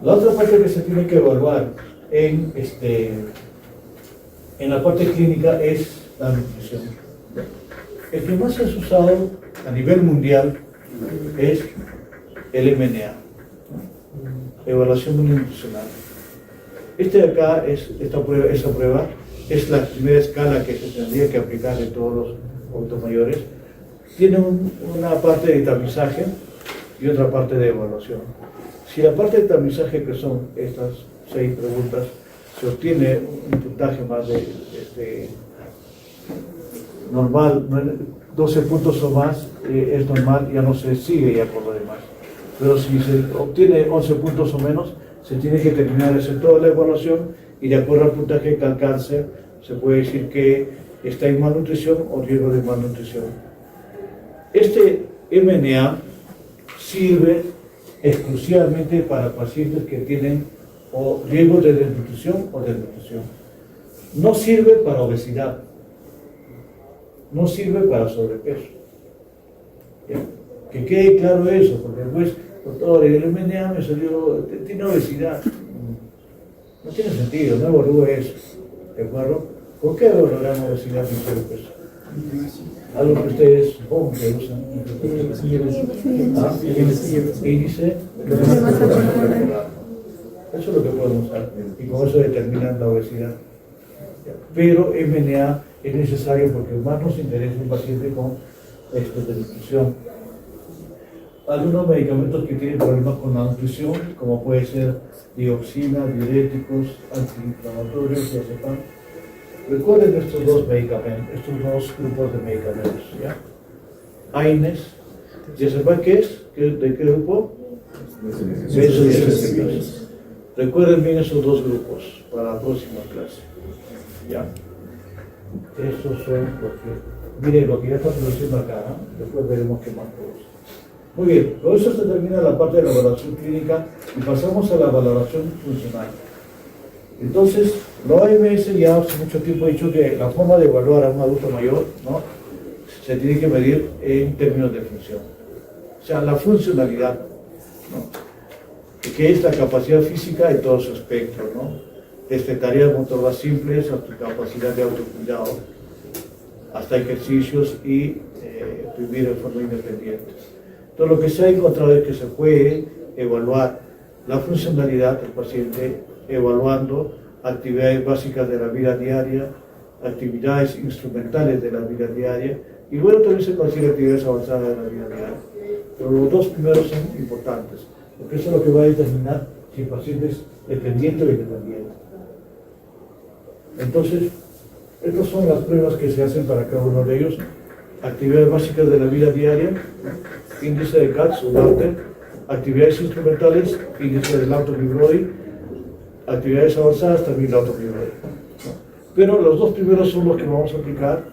La otra parte que se tiene que evaluar en la parte clínica es la nutrición. El que más es usado a nivel mundial es el MNA, evaluación nutricional. De acá, esa prueba es la primera escala que se tendría que aplicar en todos los adultos mayores. Tiene una parte de tamizaje y otra parte de evaluación. Si la parte de tamizaje, que son estas 6 preguntas, se obtiene un puntaje más de normal, 12 puntos o más, es normal, ya no se sigue ya por lo demás. Pero si se obtiene 11 puntos o menos, se tiene que terminar de hacer toda la evaluación, y de acuerdo al puntaje que alcance, se puede decir que está en malnutrición o riesgo de malnutrición. Este MNA sirve exclusivamente para pacientes que tienen o riesgo de desnutrición o desnutrición. No sirve para obesidad, no sirve para sobrepeso. ¿Ya? Que quede claro eso, porque después, doctor, el MNA me salió, tiene obesidad. No tiene sentido, no evalúe eso. ¿De acuerdo? ¿Por qué evaluarán obesidad y sobrepeso? Algo que ustedes supongo que usan. Índice. Eso es lo que podemos usar. Y con eso determinan la obesidad. Pero MNA es necesario porque más nos interesa un paciente con desnutrición. Algunos medicamentos que tienen problemas con la nutrición, como puede ser dioxina, diuréticos, antiinflamatorios, diazepam. Recuerden estos dos medicamentos, estos dos grupos de medicamentos, ¿ya? AINES, diazepam, ¿qué es? ¿De qué grupo? Benzodiazepinas. Recuerden bien esos dos grupos para la próxima clase, ¿ya? Estos son miren lo que ya está produciendo acá, ¿no? Después veremos qué más produce. Muy bien, con eso se termina la parte de la valoración clínica y pasamos a la valoración funcional. Entonces, la OMS ya hace mucho tiempo ha dicho que la forma de evaluar a un adulto mayor, ¿no?, se tiene que medir en términos de función. O sea, la funcionalidad, ¿no?, que es la capacidad física en todo su espectro, ¿no?, desde tareas motoras simples hasta capacidad de autocuidado, hasta ejercicios y vivir en forma independiente. Entonces, lo que se ha encontrado es que se puede evaluar la funcionalidad del paciente evaluando actividades básicas de la vida diaria, actividades instrumentales de la vida diaria, y bueno, también se consigue actividades avanzadas de la vida diaria. Pero los dos primeros son importantes, porque eso es lo que va a determinar si el paciente es dependiente o independiente. Entonces, estas son las pruebas que se hacen para cada uno de ellos. Actividades básicas de la vida diaria, índice de CATS o Barter, actividades instrumentales, índice del Lauto-Librodi, actividades avanzadas, también Lauto-Librodi. Pero los dos primeros son los que vamos a aplicar,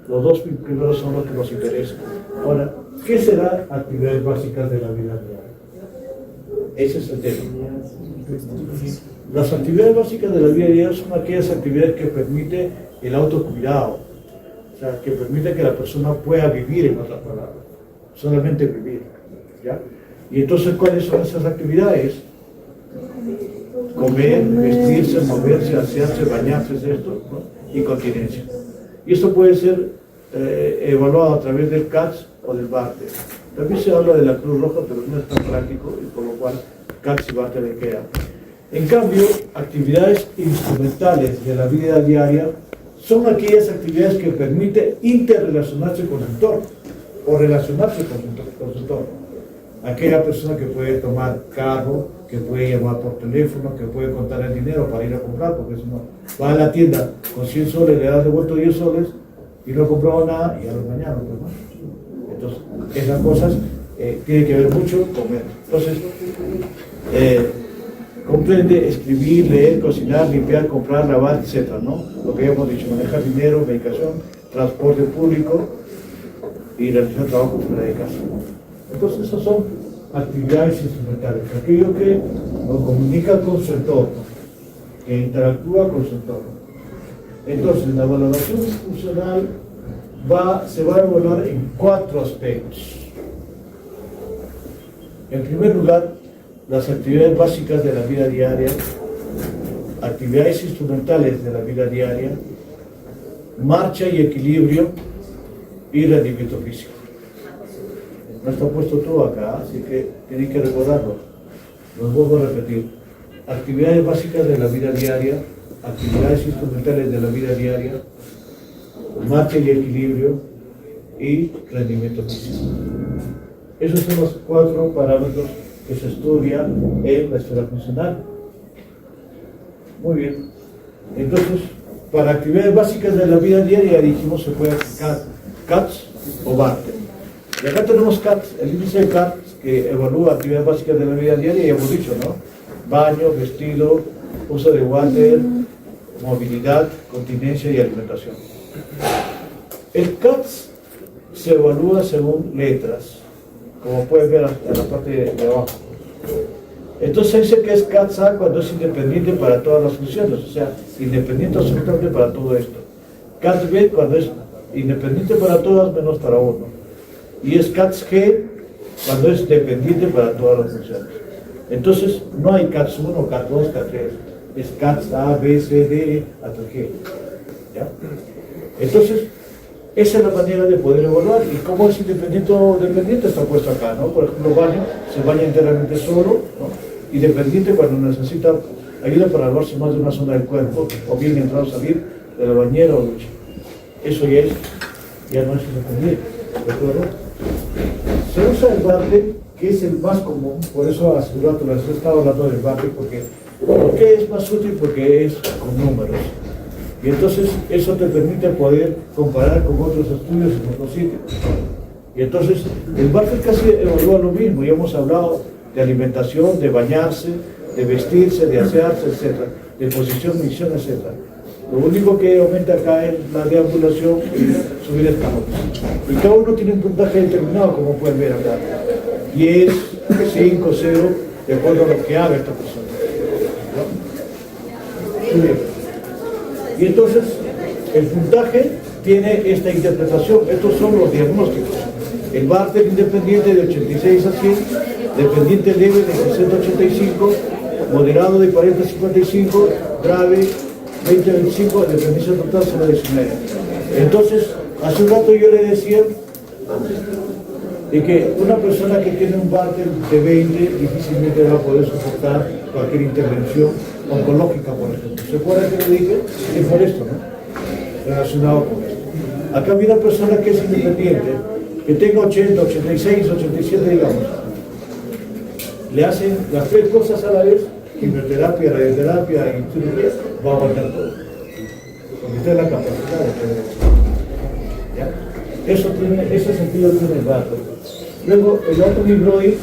los dos primeros son los que nos interesan. Ahora, ¿qué será actividades básicas de la vida diaria? Ese es el tema. Las actividades básicas de la vida diaria son aquellas actividades que permiten el autocuidado, o sea, que permiten que la persona pueda vivir, en otras palabras, solamente vivir, ¿ya? Y entonces, ¿cuáles son esas actividades? Comer, vestirse, moverse, asearse, bañarse, es esto, ¿no? Y continencia. Y esto puede ser evaluado a través del CATS o del Barter. También se habla de la Cruz Roja, pero no es tan práctico, y por lo cual CATS y Barter le queda. En cambio, actividades instrumentales de la vida diaria son aquellas actividades que permiten interrelacionarse con su entorno o relacionarse con su entorno. Aquella persona que puede tomar carro, que puede llamar por teléfono, que puede contar el dinero para ir a comprar, porque si no, va a la tienda con 100 soles, le das devuelto 10 soles y no ha comprado nada y a los mañana, pues, ¿no? Entonces, esas cosas tienen que ver mucho con él. Entonces, comprende escribir, leer, cocinar, limpiar, comprar, lavar, etc., ¿no? Lo que hemos dicho, manejar dinero, medicación, transporte público y realizar trabajo fuera de casa. Entonces, esas son actividades instrumentales, aquello que nos comunica con su entorno, que interactúa con su entorno. Entonces, la valoración funcional se va a evaluar en 4 aspectos. En primer lugar, las actividades básicas de la vida diaria, actividades instrumentales de la vida diaria, marcha y equilibrio y rendimiento físico. No está puesto todo acá, así que tienen que recordarlo. Los vuelvo a repetir. Actividades básicas de la vida diaria, actividades instrumentales de la vida diaria, marcha y equilibrio y rendimiento físico. Esos son los 4 parámetros que se estudian en la esfera funcional. Muy bien. Entonces, para actividades básicas de la vida diaria, dijimos, se puede aplicar CATS o Barter. Y acá tenemos CATS, el índice de CATS que evalúa actividades básicas de la vida diaria, y hemos dicho, ¿no? Baño, vestido, uso de water, movilidad, continencia y alimentación. El CATS se evalúa según letras, como pueden ver en la parte de abajo. Entonces dice que es CATS A cuando es independiente para todas las funciones, o sea, independiente absolutamente para todo esto. CATS B cuando es independiente para todas menos para uno. Y es CATS G cuando es dependiente para todas las funciones. Entonces no hay CATS 1, CATS 2, CATS 3. Es CATS A, B, C, D, E, hasta G. ¿Ya? Entonces, esa es la manera de poder evaluar. ¿Y cómo es independiente o dependiente? Está puesto acá, ¿no? Por ejemplo, baño, se baña enteramente solo, ¿no? Y dependiente cuando necesita ayuda para lavarse más de una zona del cuerpo, o bien entrar o salir de la bañera o ducha. Eso ya no es independiente, ¿de acuerdo? Se usa el Barter, que es el más común, por eso asegurado, les he estado hablando del Barter, porque es más útil, porque es con números. Y entonces eso te permite poder comparar con otros estudios en otros sitios. Y entonces el Barter casi evalúa lo mismo, ya hemos hablado de alimentación, de bañarse, de vestirse, de asearse, etc., de posición, misión, etc. Lo único que aumenta acá es la deambulación y subir escalones. Y cada uno tiene un puntaje determinado, como pueden ver acá. 10, 5, 0, de acuerdo a lo que haga esta persona. ¿No? Muy bien. Y entonces, el puntaje tiene esta interpretación. Estos son los diagnósticos. El Barter independiente de 86 a 100, dependiente leve de 60 a 85 moderado de 40 a 55, grave 20 a 25, dependencia total 0 a 19. Entonces, hace un rato yo le decía de que una persona que tiene un Bartel de 20 difícilmente va a poder soportar cualquier intervención oncológica, por ejemplo. ¿Se acuerdan que le dije? Es por esto, ¿no? Relacionado con esto. Acá viene una persona que es independiente, que tenga 80, 86, 87, digamos. Le hacen las tres cosas a la vez, quimioterapia, radioterapia y cirugía, va a aguantar todo. Porque está en la capacidad de poder. ¿Ya? Ese sentido tiene el dato. Luego, el dato Brody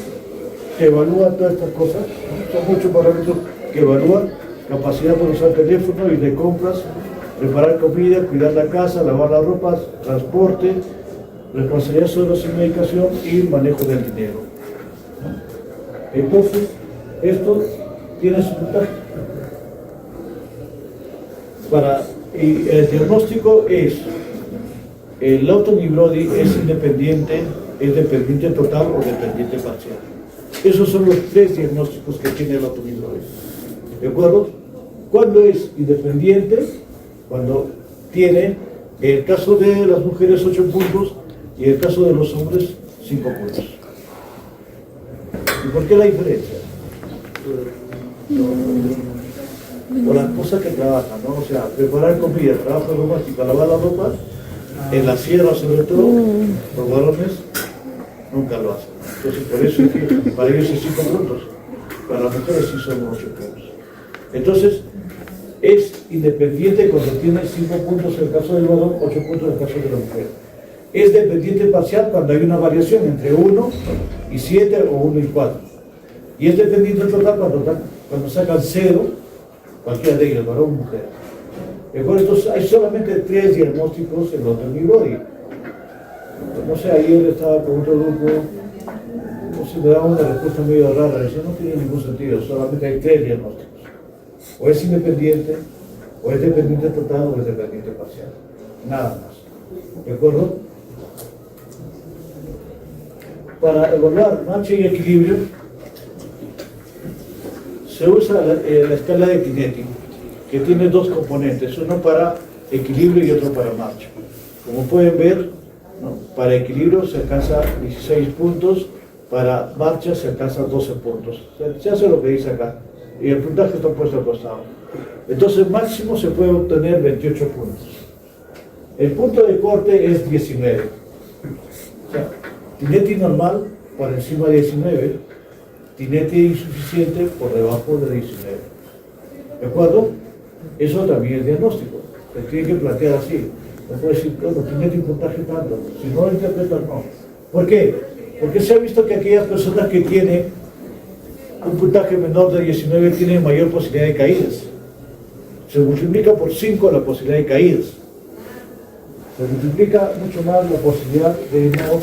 que evalúa todas estas cosas, ¿no? Son muchos parámetros que evalúan capacidad para usar teléfono, ir de compras, preparar comida, cuidar la casa, lavar la ropa, transporte, responsabilidad sobre sin medicación y manejo del dinero, ¿no? Entonces, esto tiene su puntaje. Y el diagnóstico es, el Lawton y Brody es independiente, es dependiente total o dependiente parcial. Esos son los tres diagnósticos que tiene el Lawton y Brody. ¿De acuerdo? ¿Cuándo es independiente? Cuando tiene, el caso de las mujeres 8 puntos y el caso de los hombres 5 puntos. ¿Y por qué la diferencia? Por las cosas que trabajan, ¿no? O sea, preparar comida, trabajo doméstico, lavar la ropa, en la sierra sobre todo, los varones nunca lo hacen. Entonces, por eso es que para ellos es 5 puntos, para las mujeres sí son 8 puntos. Entonces, es independiente cuando tiene 5 puntos en el caso del varón, 8 puntos en el caso de la mujer. Es dependiente parcial cuando hay una variación entre 1 y 7 o 1 y 4. Y es dependiente total cuando sacan 0, cualquiera de ellos, varón o mujer. Entonces hay solamente 3 diagnósticos en Lawton y Brody. No sé, ayer estaba con otro grupo, no sé, me daba una respuesta medio rara, decía, no tiene ningún sentido, solamente hay 3 diagnósticos. O es independiente, o es dependiente total, o es dependiente parcial. Nada más. ¿De acuerdo? Para evaluar marcha y equilibrio, se usa la escala de Tinetti, que tiene 2 componentes, uno para equilibrio y otro para marcha. Como pueden ver, ¿no? Para equilibrio se alcanza 16 puntos, para marcha se alcanza 12 puntos. Se hace lo que dice acá, y el puntaje está puesto al costado. Entonces, máximo se puede obtener 28 puntos. El punto de corte es 19. O sea, Tinetti normal por encima de 19, Tinetti insuficiente por debajo de 19. ¿De acuerdo? Eso también es diagnóstico. Se tiene que plantear así. No puede decir, bueno, Tinetti puntaje tanto. Si no lo interpretan, no. ¿Por qué? Porque se ha visto que aquellas personas que tienen un puntaje menor de 19 tienen mayor posibilidad de caídas. Se multiplica por 5 la posibilidad de caídas. Se multiplica mucho más la posibilidad de no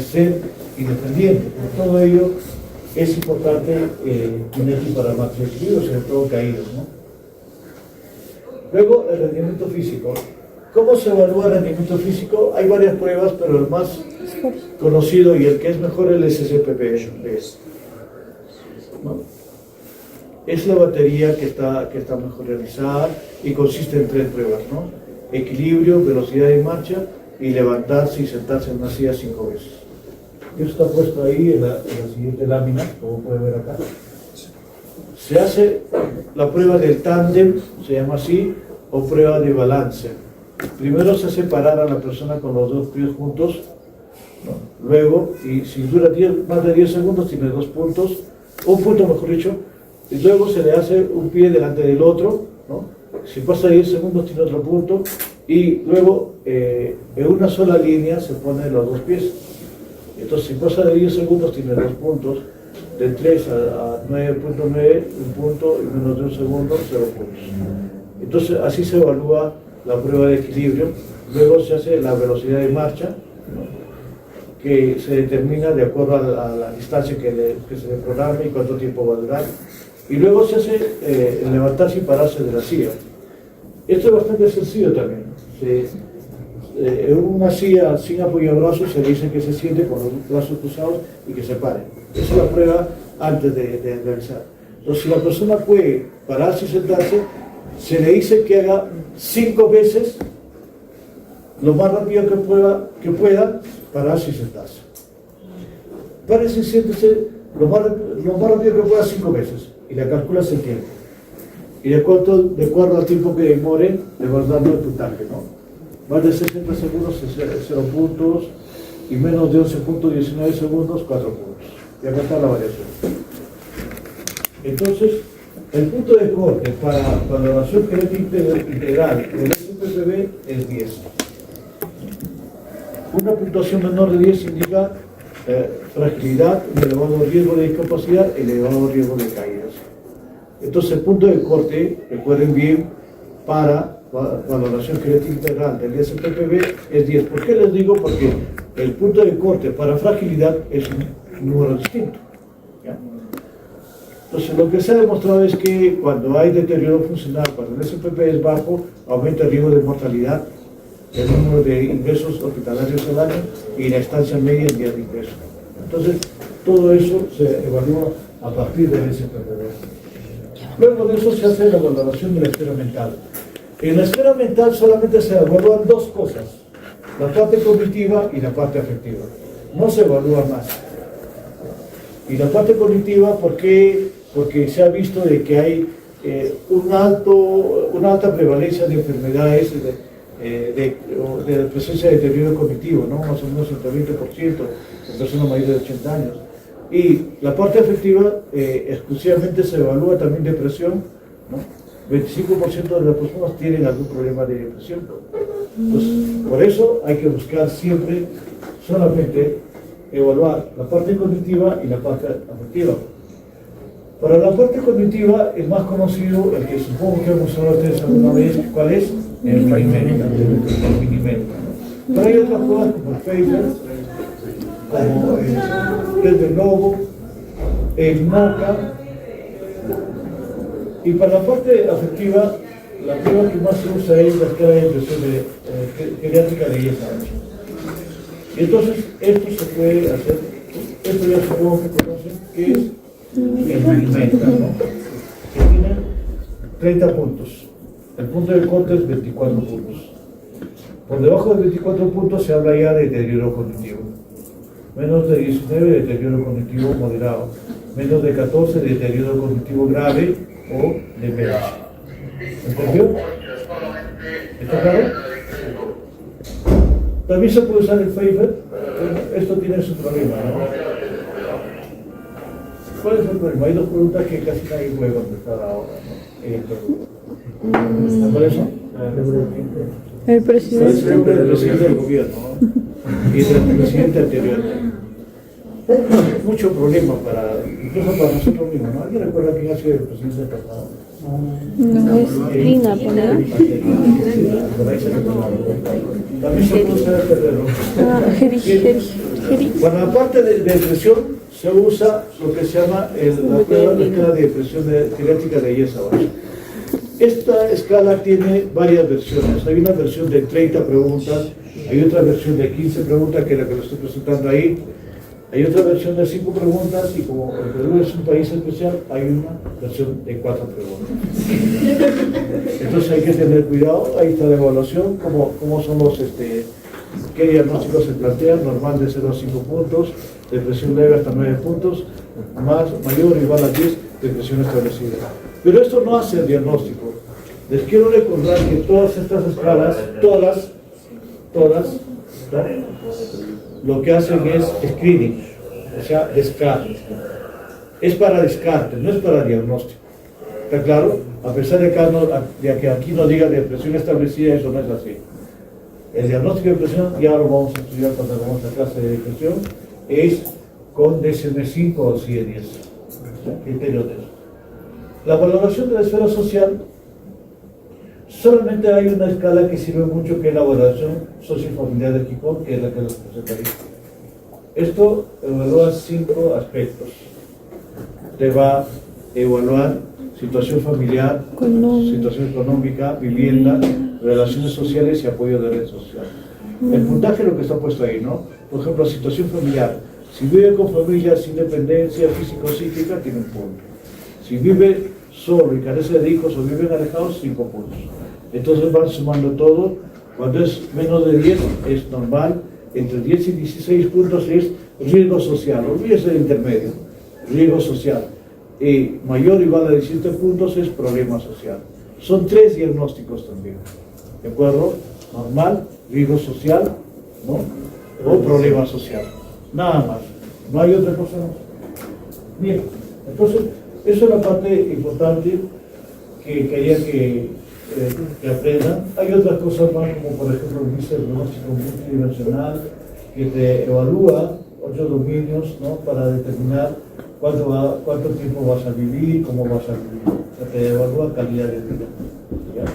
ser independiente. Por todo ello, es importante Tinetti para marcha de equilibrio, sobre todo caídas, ¿no? Luego, el rendimiento físico. ¿Cómo se evalúa el rendimiento físico? Hay varias pruebas, pero el más conocido y el que es mejor es el SSPP. ¿No? Es la batería que está mejor realizada y consiste en 3 pruebas, ¿no? Equilibrio, velocidad de marcha y levantarse y sentarse en una silla 5 veces. Eso está puesto ahí en la siguiente lámina, como pueden ver acá. Se hace la prueba del tándem, se llama así, o prueba de balance. Primero se hace parar a la persona con los 2 pies juntos, ¿no? Luego, y si dura más de 10 segundos, tiene 2 puntos, un punto mejor dicho, y luego se le hace un pie delante del otro, ¿no? Si pasa 10 segundos tiene otro punto, y luego en una sola línea se ponen los 2 pies. Entonces si pasa de 10 segundos tiene 2 puntos, de 3 a 9.9, un punto, y menos de un segundo, 0 puntos. Entonces así se evalúa la prueba de equilibrio. Luego se hace la velocidad de marcha, ¿no? Que se determina de acuerdo a la distancia que se le programe y cuánto tiempo va a durar. Y luego se hace el levantarse y pararse de la silla. Esto es bastante sencillo también. En una silla sin apoyabrazos se dice que se siente con los brazos cruzados y que se pare. Esa es la prueba antes de realizar. Entonces, si la persona puede pararse y sentarse, se le dice que haga 5 veces lo más rápido que pueda pararse y sentarse. Párese y siéntese lo más rápido que pueda 5 veces y le calculas el tiempo. Y de acuerdo al tiempo que demore, le vas dando el puntaje, ¿no? Más de 60 segundos, 0 puntos, y menos de 11.19 segundos, 4 puntos. Y acá está la variación. Entonces, el punto de corte para la evaluación genética integral del SPPB es 10. Una puntuación menor de 10 indica fragilidad, un elevado riesgo de discapacidad, elevado riesgo de caídas. Entonces, el punto de corte, recuerden bien, para valoración genética integral del SPPB es 10. ¿Por qué les digo? Porque el punto de corte para fragilidad es un número distinto. ¿Ya? Entonces, lo que se ha demostrado es que cuando hay deterioro funcional, cuando el SPP es bajo, aumenta el riesgo de mortalidad, el número de ingresos hospitalarios al año y la estancia media en días de ingreso. Entonces, todo eso se evalúa a partir del SPPB. Luego de eso se hace la valoración de la esfera mental. En la esfera mental solamente se evalúan 2 cosas, la parte cognitiva y la parte afectiva. No se evalúa más. Y la parte cognitiva, ¿por qué? Porque se ha visto de que hay una alta prevalencia de enfermedades de presencia de deterioro cognitivo, ¿no? Más o menos el 20% en personas mayores de 80 años. Y la parte afectiva exclusivamente se evalúa también depresión, ¿no? 25% de las personas tienen algún problema de depresión. Entonces, por eso hay que buscar siempre solamente evaluar la parte cognitiva y la parte afectiva. Para la parte cognitiva, el más conocido, el que supongo que hemos hablado ustedes alguna vez, ¿cuál es? El Minimenta. Pero hay otras cosas como el Pfeiffer, como el del Lobo, el MOCA. Y para la parte afectiva, la prueba que más se usa es la escala de impresión geriátrica de 10 años. Y entonces, esto se puede hacer, esto ya supongo que conocen, que es el Minimenta, ¿no? Que tiene 30 puntos. El punto de corte es 24 puntos. Por debajo de 24 puntos se habla ya de deterioro cognitivo. Menos de 19 de deterioro cognitivo moderado. Menos de 14 de deterioro cognitivo grave o de PH. ¿Entendió? ¿Está claro? También se puede usar el Pfeiffer, pero esto tiene su problema, ¿no? ¿Cuál es el problema? Hay 2 preguntas que casi nadie puede contestar ahora, ¿no? ¿Está por eso? El presidente. Siempre el presidente del gobierno, ¿no? Y el presidente anterior. Mucho problema incluso para nosotros mismos, ¿no? ¿Alguien recuerda quién ha sido el presidente del pasado? No, es Dina, ¿no? También se puede usar el terreno. Para la parte de depresión se usa lo que se llama la prueba de escala de depresión geriátrica de 10 a 8. Esta escala tiene varias versiones. Hay una versión de 30 preguntas, hay otra versión de 15 preguntas, que es la que lo estoy presentando ahí. Hay otra versión de 5 preguntas y como el Perú es un país especial, hay una versión de 4 preguntas. Entonces hay que tener cuidado, ahí está la evaluación, cómo son qué diagnósticos se plantean, normal de 0 a 5 puntos, depresión leve hasta 9 puntos, mayor o igual a 10, depresión establecida. Pero esto no hace el diagnóstico. Les quiero recordar que todas estas escalas, todas, ¿no? Lo que hacen es screening, o sea, descarte. Es para descarte, no es para diagnóstico. ¿Está claro? A pesar de que aquí no diga depresión establecida, eso no es así. El diagnóstico de depresión, ya lo vamos a estudiar cuando hagamos la clase de depresión, es con DSM-5 o CIE-10. Criterio de eso. La valoración de la esfera social, solamente hay una escala que sirve mucho, que es la valoración sociofamiliar de Quicón, que es la que nos presenta ahí. Esto evalúa 5 aspectos. Te va a evaluar situación familiar, situación económica, vivienda, relaciones sociales y apoyo de red social. El puntaje es lo que está puesto ahí, ¿no? Por ejemplo, situación familiar. Si vive con familia sin dependencia físico-psíquica, tiene un punto. Si vive solo y carece de hijos o viven alejados, 5 puntos. Entonces van sumando todo. Cuando es menos de 10 es normal, entre 10 y 16 puntos es riesgo social, olvídese del intermedio, riesgo social. Y mayor o igual a 17 puntos es problema social. Son 3 diagnósticos también, ¿de acuerdo? Normal, riesgo social, ¿no? O problema social, nada más, no hay otra cosa más. Bien, entonces, eso es la parte importante que quería que aprendan. Hay otras cosas más, como por ejemplo el diagnóstico multidimensional, que te evalúa 8 dominios, ¿no? Para determinar cuánto tiempo vas a vivir, cómo vas a vivir. O sea, te evalúa calidad de vida. ¿Ya?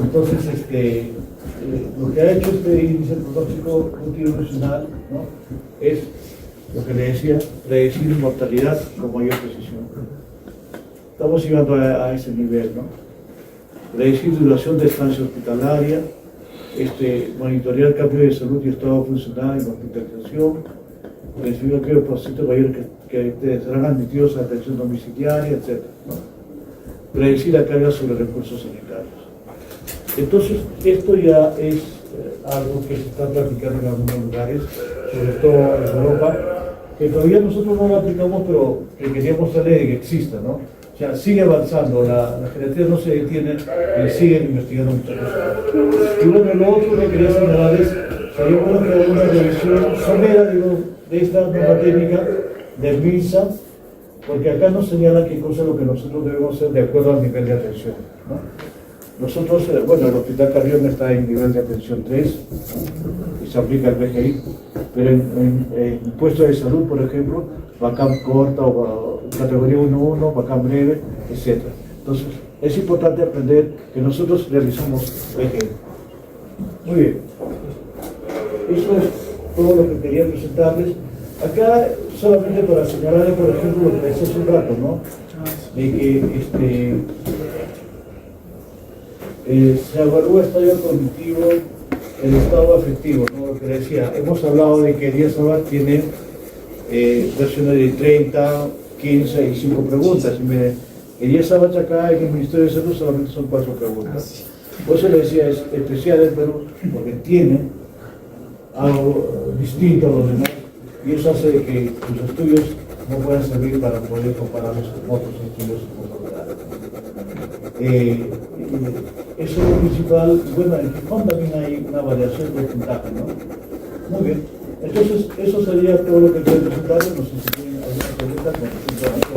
Entonces, lo que ha hecho este índice pronóstico multidimensional, ¿no? Es lo que le decía, predecir mortalidad con mayor precisión. Estamos llegando a ese nivel, ¿no? Predecir duración de estancia hospitalaria, monitorear cambio de salud y estado funcional en hospitalización, predecir aquellos pacientes mayores que serán admitidos a atención domiciliaria, etc., ¿no? Predecir la carga sobre recursos sanitarios. Entonces, esto ya es algo que se está practicando en algunos lugares, sobre todo en Europa, que todavía nosotros no lo aplicamos, pero que queríamos tratar de que exista, ¿no? O sea, sigue avanzando, la geriatría no se detiene y siguen investigando muchas cosas. Y bueno, lo otro que quería señalar es, sería bueno que haya una revisión somera, de esta norma técnica del MINSA, porque acá nos señala qué cosa es lo que nosotros debemos hacer de acuerdo al nivel de atención, ¿no? Nosotros, bueno, el Hospital Carrión está en nivel de atención 3 y se aplica el BGI, pero en puestos de salud, por ejemplo, VACAM corta o categoría 1.1, VACAM breve, etc. Entonces, es importante aprender que nosotros realizamos BGI. Muy bien. Eso es todo lo que quería presentarles. Acá, solamente para señalarles, por ejemplo, lo que decía hace un rato, ¿no? De que se evalúa el estadio cognitivo, el estado afectivo, ¿no? Lo que decía, hemos hablado de que Elías Abad tiene versiones de 30, 15 y 5 preguntas. Y miren, Elías Abad acá en el Ministerio de Salud solamente son 4 preguntas. Por eso le decía, es especial el Perú, porque tiene algo distinto a los demás, y eso hace que sus estudios no puedan servir para poder compararlos con otros estudios eso es lo principal. Bueno, en Gijón también hay una variación de puntaje, ¿no? Muy bien. Entonces, eso sería todo lo que quiero presentarles. No sé si tienen alguna pregunta.